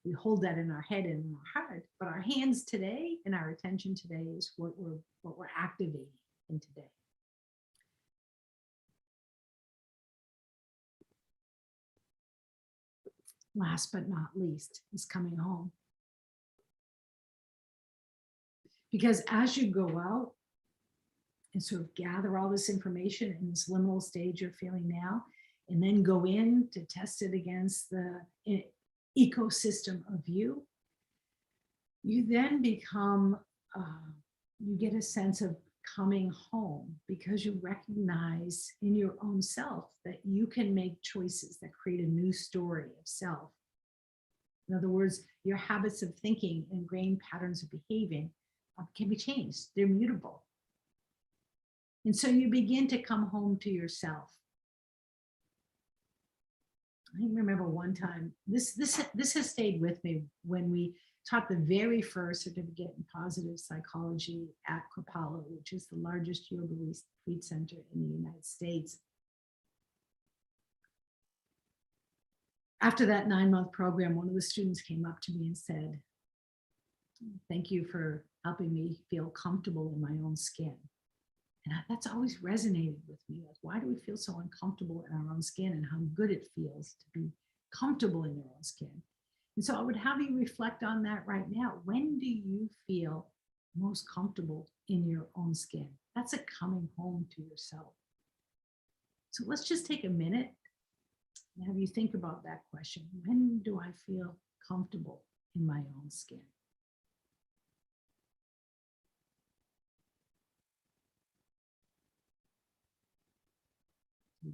We hold that in our head and in our heart, but our hands today and our attention today is what we're activating in today. Last but not least is coming home. Because as you go out and sort of gather all this information in this liminal stage you're feeling now, and then go in to test it against the ecosystem of you, you then become, you get a sense of coming home, because you recognize in your own self that you can make choices that create a new story of self. In other words, your habits of thinking, ingrained patterns of behaving can be changed. They're mutable. And so you begin to come home to yourself. I remember one time, this has stayed with me when we taught the very first certificate in positive psychology at Kripalu, which is the largest yoga retreat center in the United States. After that 9-month program, one of the students came up to me and said, "Thank you for helping me feel comfortable in my own skin." And that's always resonated with me. Like, why do we feel so uncomfortable in our own skin, and how good it feels to be comfortable in your own skin? And so I would have you reflect on that right now. When do you feel most comfortable in your own skin? That's a coming home to yourself. So let's just take a minute and have you think about that question. When do I feel comfortable in my own skin?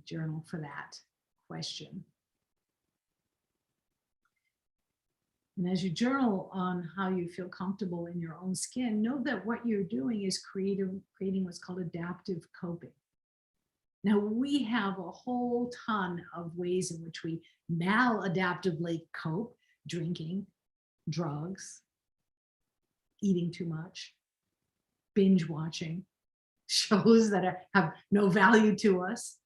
Journal for that question. And as you journal on how you feel comfortable in your own skin, know that what you're doing is creating what's called adaptive coping. Now, we have a whole ton of ways in which we maladaptively cope: drinking, drugs, eating too much, binge watching shows that have no value to us.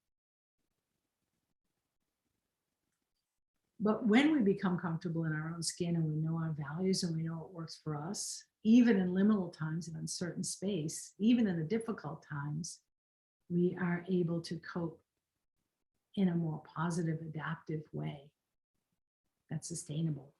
But when we become comfortable in our own skin and we know our values and we know what works for us, even in liminal times, in uncertain space, even in the difficult times, we are able to cope in a more positive, adaptive way that's sustainable.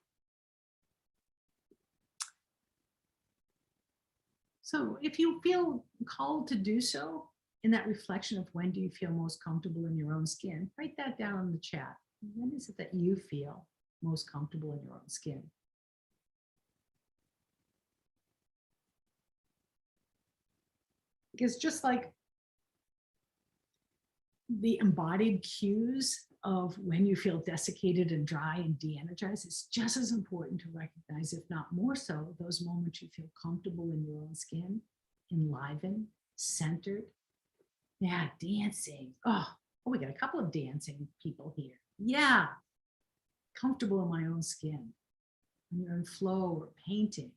So if you feel called to do so, in that reflection of when do you feel most comfortable in your own skin, write that down in the chat. When is it that you feel most comfortable in your own skin? Because just like the embodied cues of when you feel desiccated and dry and de-energized, it's just as important to recognize, if not more so, those moments you feel comfortable in your own skin, enlivened, centered. Yeah, dancing. Oh, we got a couple of dancing people here. Yeah, comfortable in my own skin. When you're in flow or painting,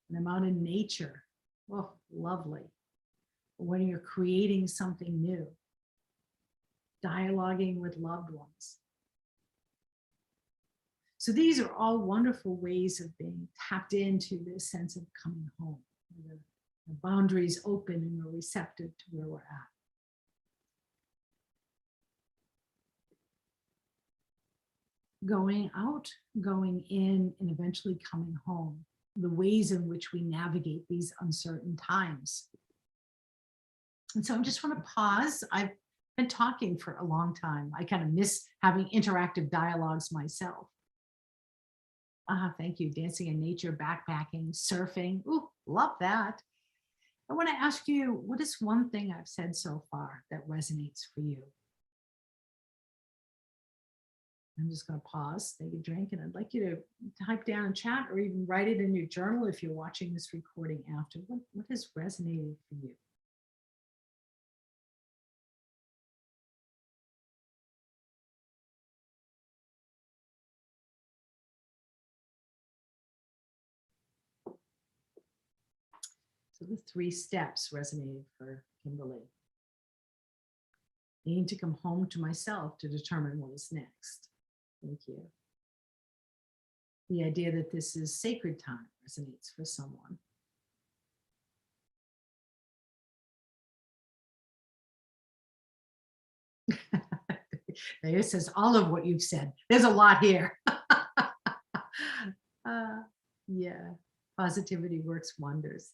and I'm out in nature. Oh, lovely. Or when you're creating something new, dialoguing with loved ones. So these are all wonderful ways of being tapped into this sense of coming home. The boundaries open and we're receptive to where we're at. Going out, going in, and eventually coming home. The ways in which we navigate these uncertain times. And so I just want to pause. I've been talking for a long time. I kind of miss having interactive dialogues myself. Thank you. Dancing in nature, backpacking, surfing. Ooh, love that. I want to ask you, what is one thing I've said so far that resonates for you? I'm just going to pause, take a drink, and I'd like you to type down in chat or even write it in your journal if you're watching this recording after. What has resonated for you? So the 3 steps resonated for Kimberly. I need to come home to myself to determine what is next. Thank you. The idea that this is sacred time resonates for someone. It says all of what you've said. There's a lot here. Yeah, positivity works wonders.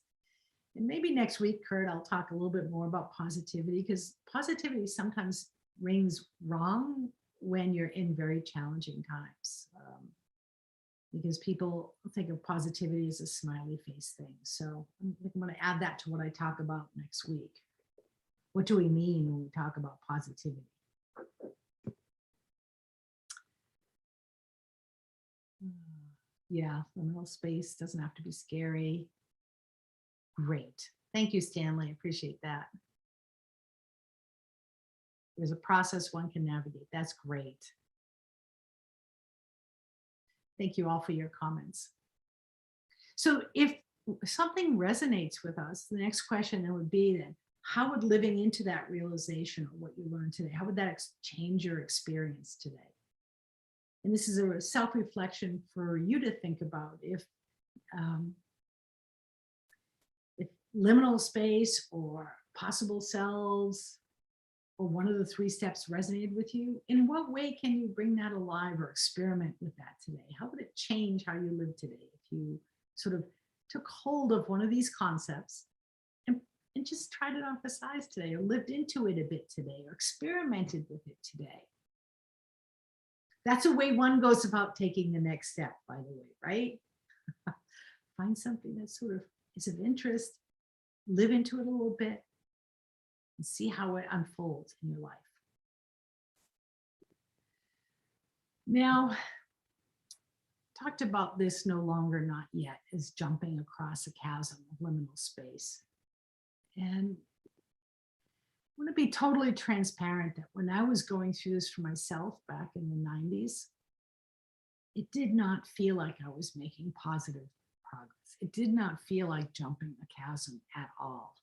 And maybe next week, Kurt, I'll talk a little bit more about positivity, because positivity sometimes rings wrong when you're in very challenging times. Because people think of positivity as a smiley face thing. So I'm going to add that to what I talk about next week. What do we mean when we talk about positivity? Yeah, liminal space doesn't have to be scary. Great. Thank you, Stanley. I appreciate that. There's a process one can navigate. That's great. Thank you all for your comments. So if something resonates with us, the next question then would be then, how would living into that realization of what you learned today, how would that change your experience today? And this is a self-reflection for you to think about. If liminal space or possible selves or one of the 3 steps resonated with you, in what way can you bring that alive or experiment with that today? How would it change how you live today if you sort of took hold of one of these concepts and just tried it on for size today, or lived into it a bit today, or experimented with it today? That's a way one goes about taking the next step, by the way, right? Find something that sort of is of interest, live into it a little bit, and see how it unfolds in your life. Now, talked about this no longer, not yet, as jumping across a chasm of liminal space. And I want to be totally transparent that when I was going through this for myself back in the 90s, it did not feel like I was making positive progress. It did not feel like jumping a chasm at all.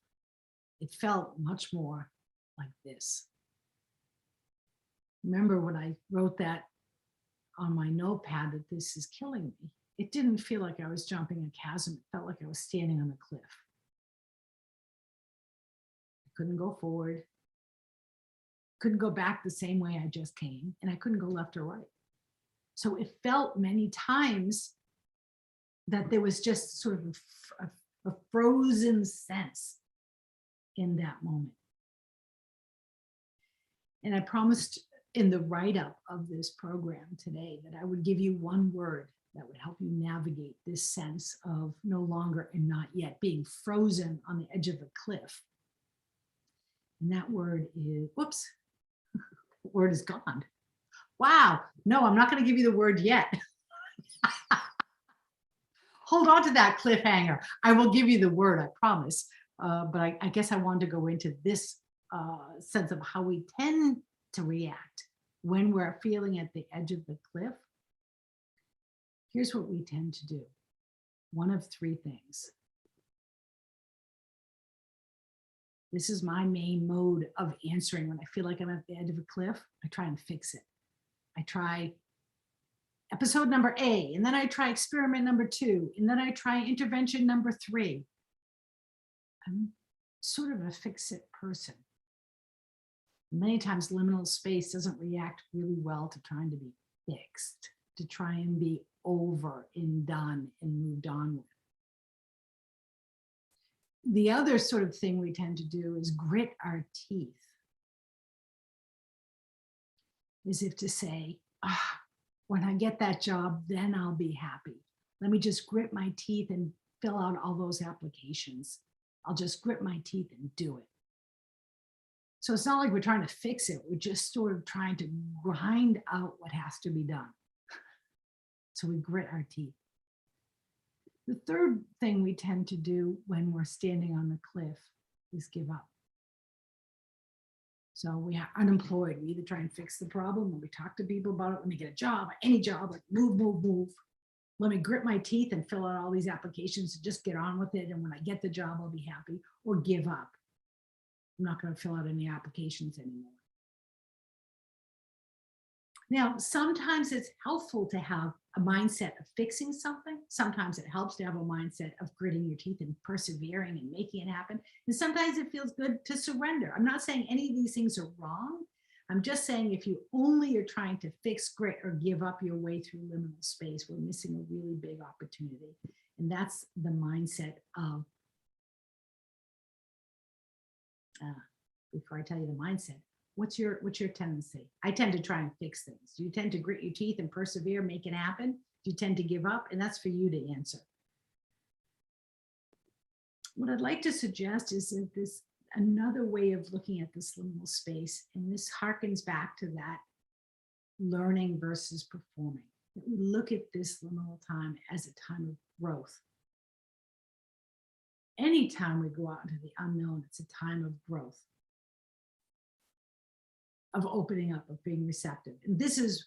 It felt much more like this. Remember when I wrote that on my notepad, that this is killing me? It didn't feel like I was jumping a chasm. It felt like I was standing on a cliff. I couldn't go forward, couldn't go back the same way I just came, and I couldn't go left or right. So it felt many times that there was just sort of a frozen sense in that moment. And I promised in the write-up of this program today that I would give you one word that would help you navigate this sense of no longer and not yet, being frozen on the edge of a cliff. And that word is, whoops, the word is gone. Wow, no, I'm not going to give you the word yet. Hold on to that cliffhanger. I will give you the word, I promise. But I guess I wanted to go into this sense of how we tend to react when we're feeling at the edge of the cliff. Here's what we tend to do. One of 3 things. This is my main mode of answering when I feel like I'm at the edge of a cliff. I try and fix it. I try episode number A, and then I try experiment number 2, and then I try intervention number 3. I'm sort of a fix-it person. Many times liminal space doesn't react really well to trying to be fixed, to try and be over and done and moved on with. The other sort of thing we tend to do is grit our teeth, as if to say, when I get that job, then I'll be happy. Let me just grit my teeth and fill out all those applications. I'll just grit my teeth and do it. So it's not like we're trying to fix it. We're just sort of trying to grind out what has to be done. So we grit our teeth. The third thing we tend to do when we're standing on the cliff is give up. So we are unemployed. We either try and fix the problem, or we talk to people about it. Let me get a job, any job, like move, move, move. Let me grit my teeth and fill out all these applications and just get on with it. And when I get the job, I'll be happy. Or give up. I'm not going to fill out any applications anymore. Now, sometimes it's helpful to have a mindset of fixing something. Sometimes it helps to have a mindset of gritting your teeth and persevering and making it happen. And sometimes it feels good to surrender. I'm not saying any of these things are wrong. I'm just saying if you only are trying to fix, grit, or give up your way through liminal space, we're missing a really big opportunity. And that's the mindset of, before I tell you the mindset, what's your tendency? I tend to try and fix things. Do you tend to grit your teeth and persevere, make it happen? Do you tend to give up? And that's for you to answer. What I'd like to suggest is that this another way of looking at this liminal space, and this harkens back to that learning versus performing. That we look at this liminal time as a time of growth. Anytime we go out into the unknown, it's a time of growth, of opening up, of being receptive. And this is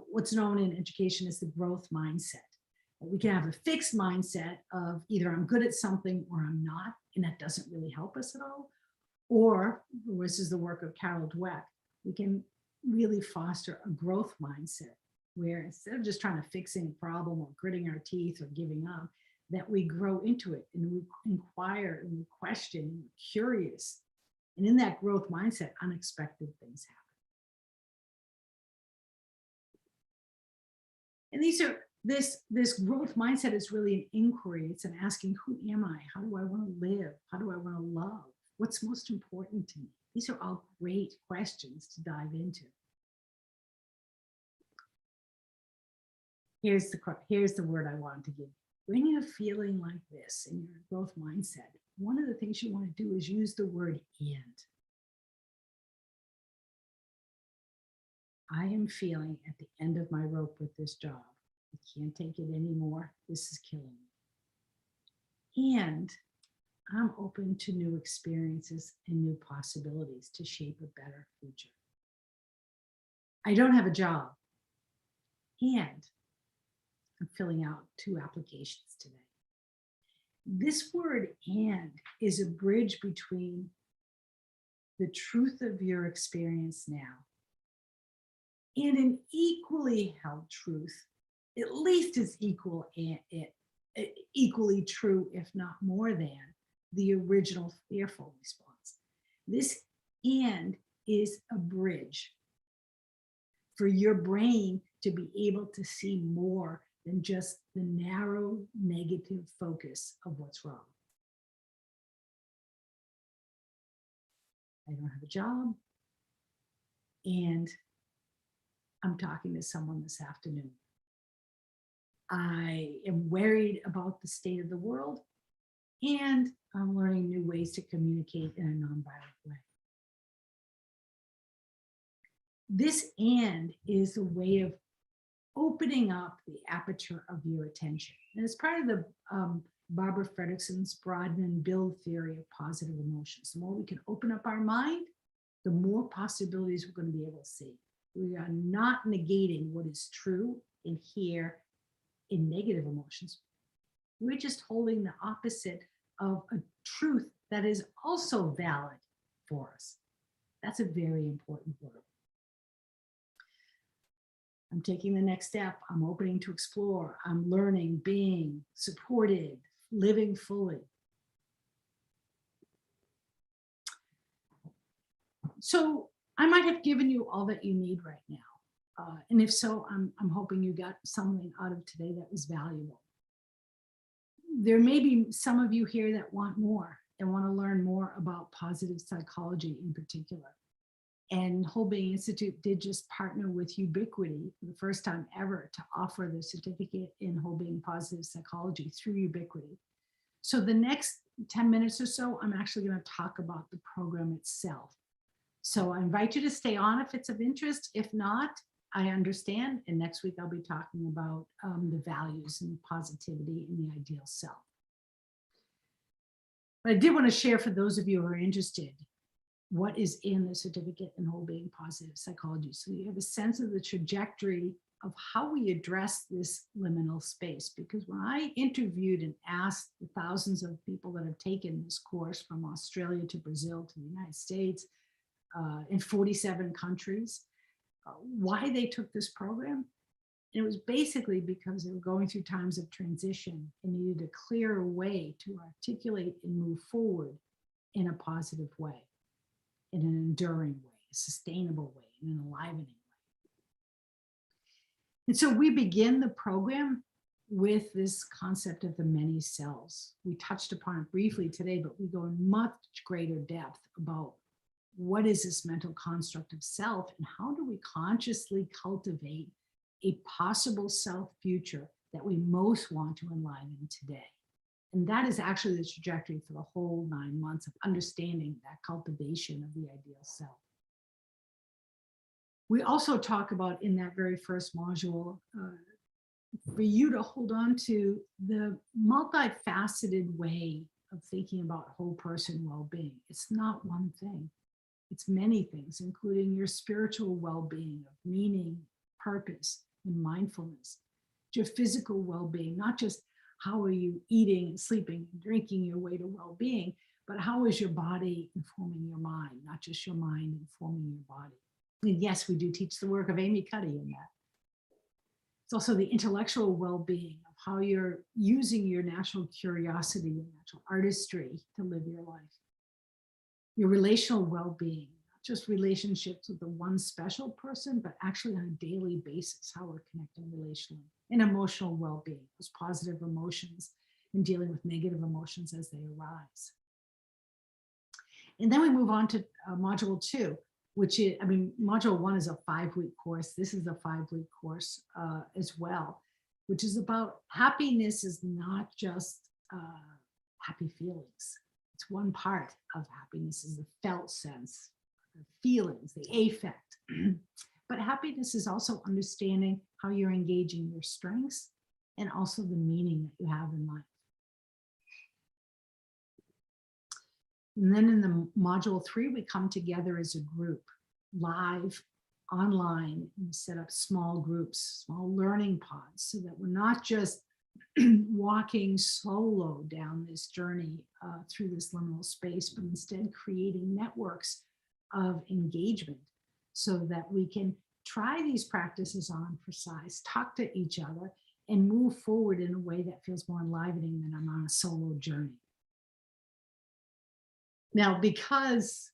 what's known in education as the growth mindset. We can have a fixed mindset of either I'm good at something or I'm not, and that doesn't really help us at all. Or, this is the work of Carol Dweck, we can really foster a growth mindset where instead of just trying to fixing a problem or gritting our teeth or giving up, that we grow into it and we inquire and we question and we're curious. And in that growth mindset, unexpected things happen. And this growth mindset is really an inquiry. It's an asking, who am I? How do I want to live? How do I want to love? What's most important to me? These are all great questions to dive into. Here's the word I wanted to give you. When you're feeling like this in your growth mindset, one of the things you want to do is use the word and. I am feeling at the end of my rope with this job. I can't take it anymore. This is killing me. And I'm open to new experiences and new possibilities to shape a better future. I don't have a job. And I'm filling out 2 applications today. This word "and" is a bridge between the truth of your experience now and an equally held truth, at least as equally true, if not more than, the original fearful response. This "and" is a bridge for your brain to be able to see more than just the narrow negative focus of what's wrong. I don't have a job, and I'm talking to someone this afternoon. I am worried about the state of the world, and I'm learning new ways to communicate in a nonviolent way. This "and" is a way of opening up the aperture of your attention. And it's part of the Barbara Fredrickson's broaden and build theory of positive emotions. The more we can open up our mind, the more possibilities we're going to be able to see. We are not negating what is true in here in negative emotions. We're just holding the opposite of a truth that is also valid for us. That's a very important word. I'm taking the next step. I'm opening to explore. I'm learning, being supported, living fully. So I might have given you all that you need right now. And if so, I'm hoping you got something out of today that was valuable. There may be some of you here that want more and want to learn more about positive psychology in particular. And Wholebeing Institute did just partner with Ubiquity for the first time ever to offer the certificate in Wholebeing Positive Psychology through Ubiquity. So the next 10 minutes or so, I'm actually going to talk about the program itself. So I invite you to stay on if it's of interest. If not, I understand. And next week, I'll be talking about the values and positivity and the ideal self. But I did want to share for those of you who are interested what is in the certificate in Wholebeing Positive Psychology. So you have a sense of the trajectory of how we address this liminal space. Because when I interviewed and asked the thousands of people that have taken this course from Australia to Brazil to the United States, in 47 countries, why they took this program, it was basically because they were going through times of transition and needed a clearer way to articulate and move forward in a positive way, in an enduring way, a sustainable way, in an enlivening way. And so we begin the program with this concept of the many selves. We touched upon it briefly today, but we go in much greater depth about what is this mental construct of self and how do we consciously cultivate a possible self future that we most want to enliven today. And that is actually the trajectory for the whole 9 months of understanding that cultivation of the ideal self. We also talk about in that very first module, for you to hold on to the multifaceted way of thinking about whole person well-being. It's not one thing. It's many things, including your spiritual well-being of meaning, purpose, and mindfulness. Your physical well-being, not just how are you eating and sleeping and drinking your way to well-being, but how is your body informing your mind, not just your mind informing your body. And yes, we do teach the work of Amy Cuddy in that. It's also the intellectual well-being of how you're using your natural curiosity, your natural artistry to live your life. Your relational well-being, not just relationships with the one special person, but actually on a daily basis, how we're connecting relationally. And emotional well-being, those positive emotions and dealing with negative emotions as they arise. And then we move on to module 2, which is, module 1 is a 5-week course. This is a 5-week course as well, which is about happiness is not just happy feelings. It's one part of happiness is the felt sense, the feelings, the affect. But happiness is also understanding how you're engaging your strengths and also the meaning that you have in life. And then in the module 3, we come together as a group, live, online, and set up small groups, small learning pods, so that we're not just walking solo down this journey through this liminal space, but instead creating networks of engagement so that we can try these practices on for size, talk to each other, and move forward in a way that feels more enlivening than I'm on a solo journey. Now, because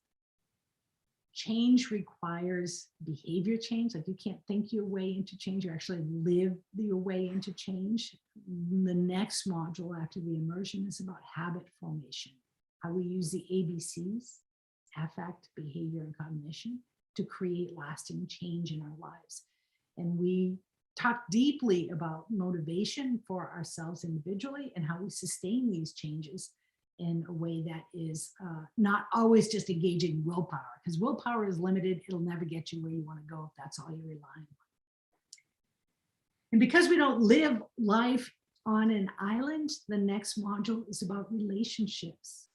change requires behavior change, like you can't think your way into change, you actually live your way into change. The next module after the immersion is about habit formation, how we use the ABCs, affect, behavior, and cognition, to create lasting change in our lives. And we talk deeply about motivation for ourselves individually and how we sustain these changes in a way that is not always just engaging willpower, because willpower is limited. It'll never get you where you want to go if that's all you're relying on. And because we don't live life on an island, the next module is about relationships.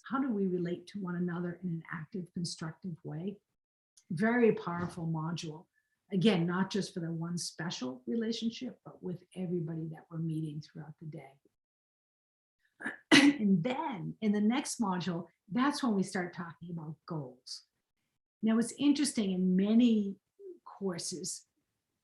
How do we relate to one another in an active, constructive way? Very powerful module. Again, not just for the one special relationship, but with everybody that we're meeting throughout the day. And then in the next module, that's when we start talking about goals. Now, it's interesting, in many courses,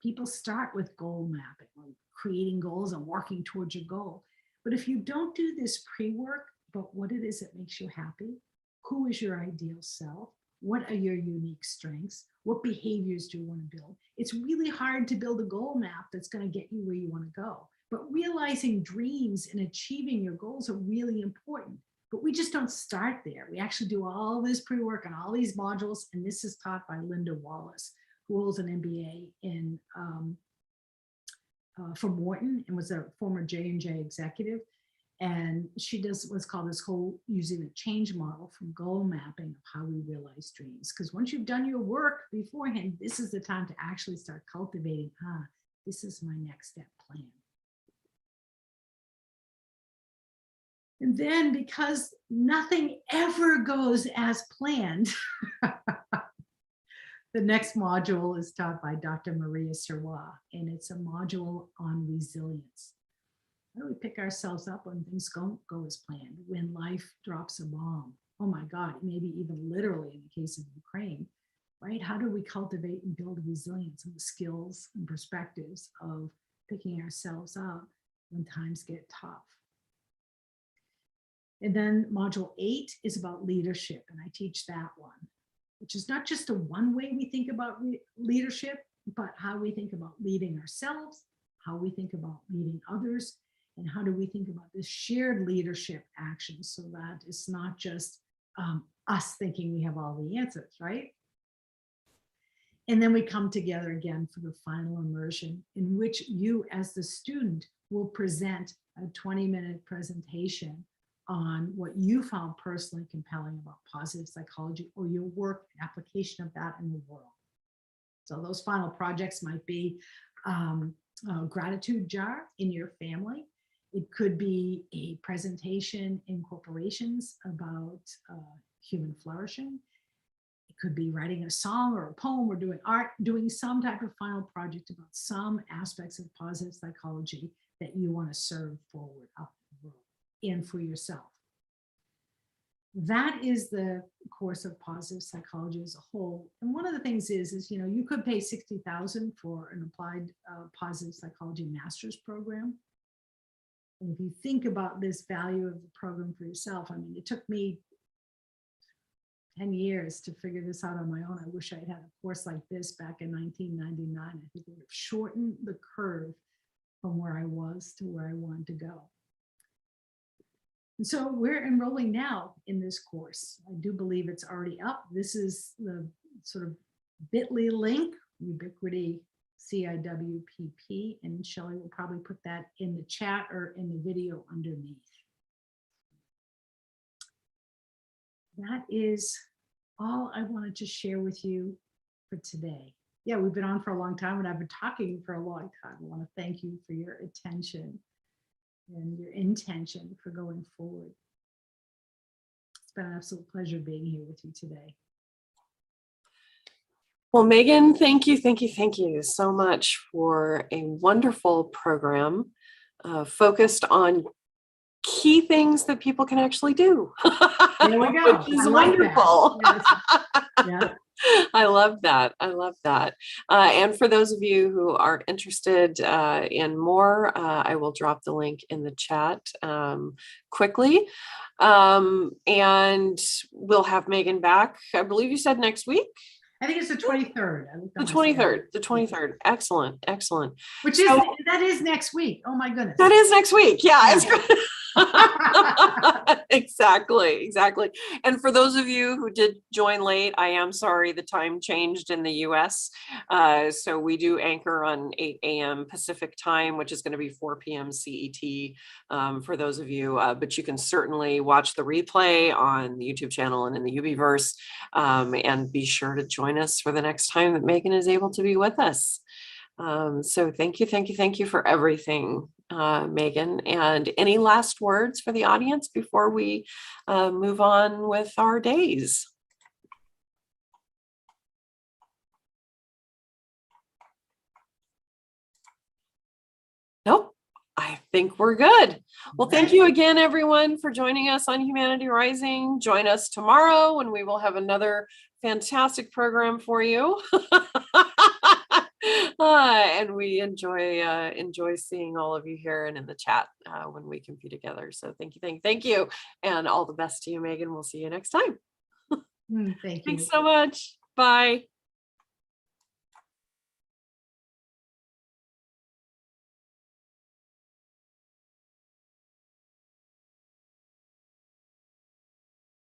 people start with goal mapping, or creating goals and working towards your goal. But if you don't do this pre-work about what it is that makes you happy, who is your ideal self, what are your unique strengths, what behaviors do you want to build, it's really hard to build a goal map that's going to get you where you want to go. But realizing dreams and achieving your goals are really important. But we just don't start there. We actually do all this pre-work on all these modules. And this is taught by Linda Wallace, who holds an MBA from Wharton and was a former J&J executive. And she does what's called this whole using the change model from goal mapping of how we realize dreams. Because once you've done your work beforehand, this is the time to actually start cultivating, this is my next step plan. And then, because nothing ever goes as planned, the next module is taught by Dr. Maria Serwa, and it's a module on resilience. How do we pick ourselves up when things don't go as planned, when life drops a bomb? Oh my God, maybe even literally in the case of Ukraine, right? How do we cultivate and build resilience and the skills and perspectives of picking ourselves up when times get tough? And then module 8 is about leadership, and I teach that one, which is not just a one way we think about leadership, but how we think about leading ourselves, how we think about leading others, and how do we think about this shared leadership action so that it's not just us thinking we have all the answers, right? And then we come together again for the final immersion, in which you as the student will present a 20-minute presentation on what you found personally compelling about positive psychology, or your work application of that in the world. So those final projects might be a gratitude jar in your family. It could be a presentation in corporations about human flourishing. It could be writing a song or a poem, or doing art, doing some type of final project about some aspects of positive psychology that you want to serve forward up in the world and for yourself. that is the course of positive psychology as a whole. And one of the things is you could pay $60,000 for an applied positive psychology master's program. And if you think about this value of the program for yourself, I mean, it took me 10 years to figure this out on my own. I wish I'd had a course like this back in 1999. I think it would have shortened the curve from where I was to where I wanted to go. And so we're enrolling now in this course. I do believe it's already up. This is the sort of bit.ly link, Ubiquity CIWPP, and Shelley will probably put that in the chat or in the video underneath. That is all I wanted to share with you for today. Yeah, we've been on for a long time and I've been talking for a long time. I want to thank you for your attention and your intention for going forward. It's been an absolute pleasure being here with you today.
Well, Megan, thank you so much for a wonderful program focused on key things that people can actually do.
There we go.
Which is
I like
wonderful.
that. Yes. Yeah.
I love that. I love that. And for those of you who are interested in more, I will drop the link in the chat quickly. And we'll have Megan back. I believe you said next week.
I think it's the 23rd.
The 23rd. The 23rd. Excellent. Excellent.
Which is that is next week. Oh my goodness.
That is next week. Yeah. It's great. Exactly. And for those of you who did join late, I am sorry the time changed in the US. So we do anchor on 8 a.m. Pacific time, which is going to be 4 p.m. CET for those of you. But you can certainly watch the replay on the YouTube channel and in the Ubiverse, and be sure to join us for the next time that Megan is able to be with us. So thank you for everything, Megan. And any last words for the audience before we move on with our days? Nope. I think we're good. Well, thank you again, everyone, for joining us on Humanity Rising. Join us tomorrow when we will have another fantastic program for you. And we enjoy seeing all of you here and in the chat when we can be together. So thank you. And all the best to you, Megan. We'll see you next time.
Thank you.
Thanks so much. Bye.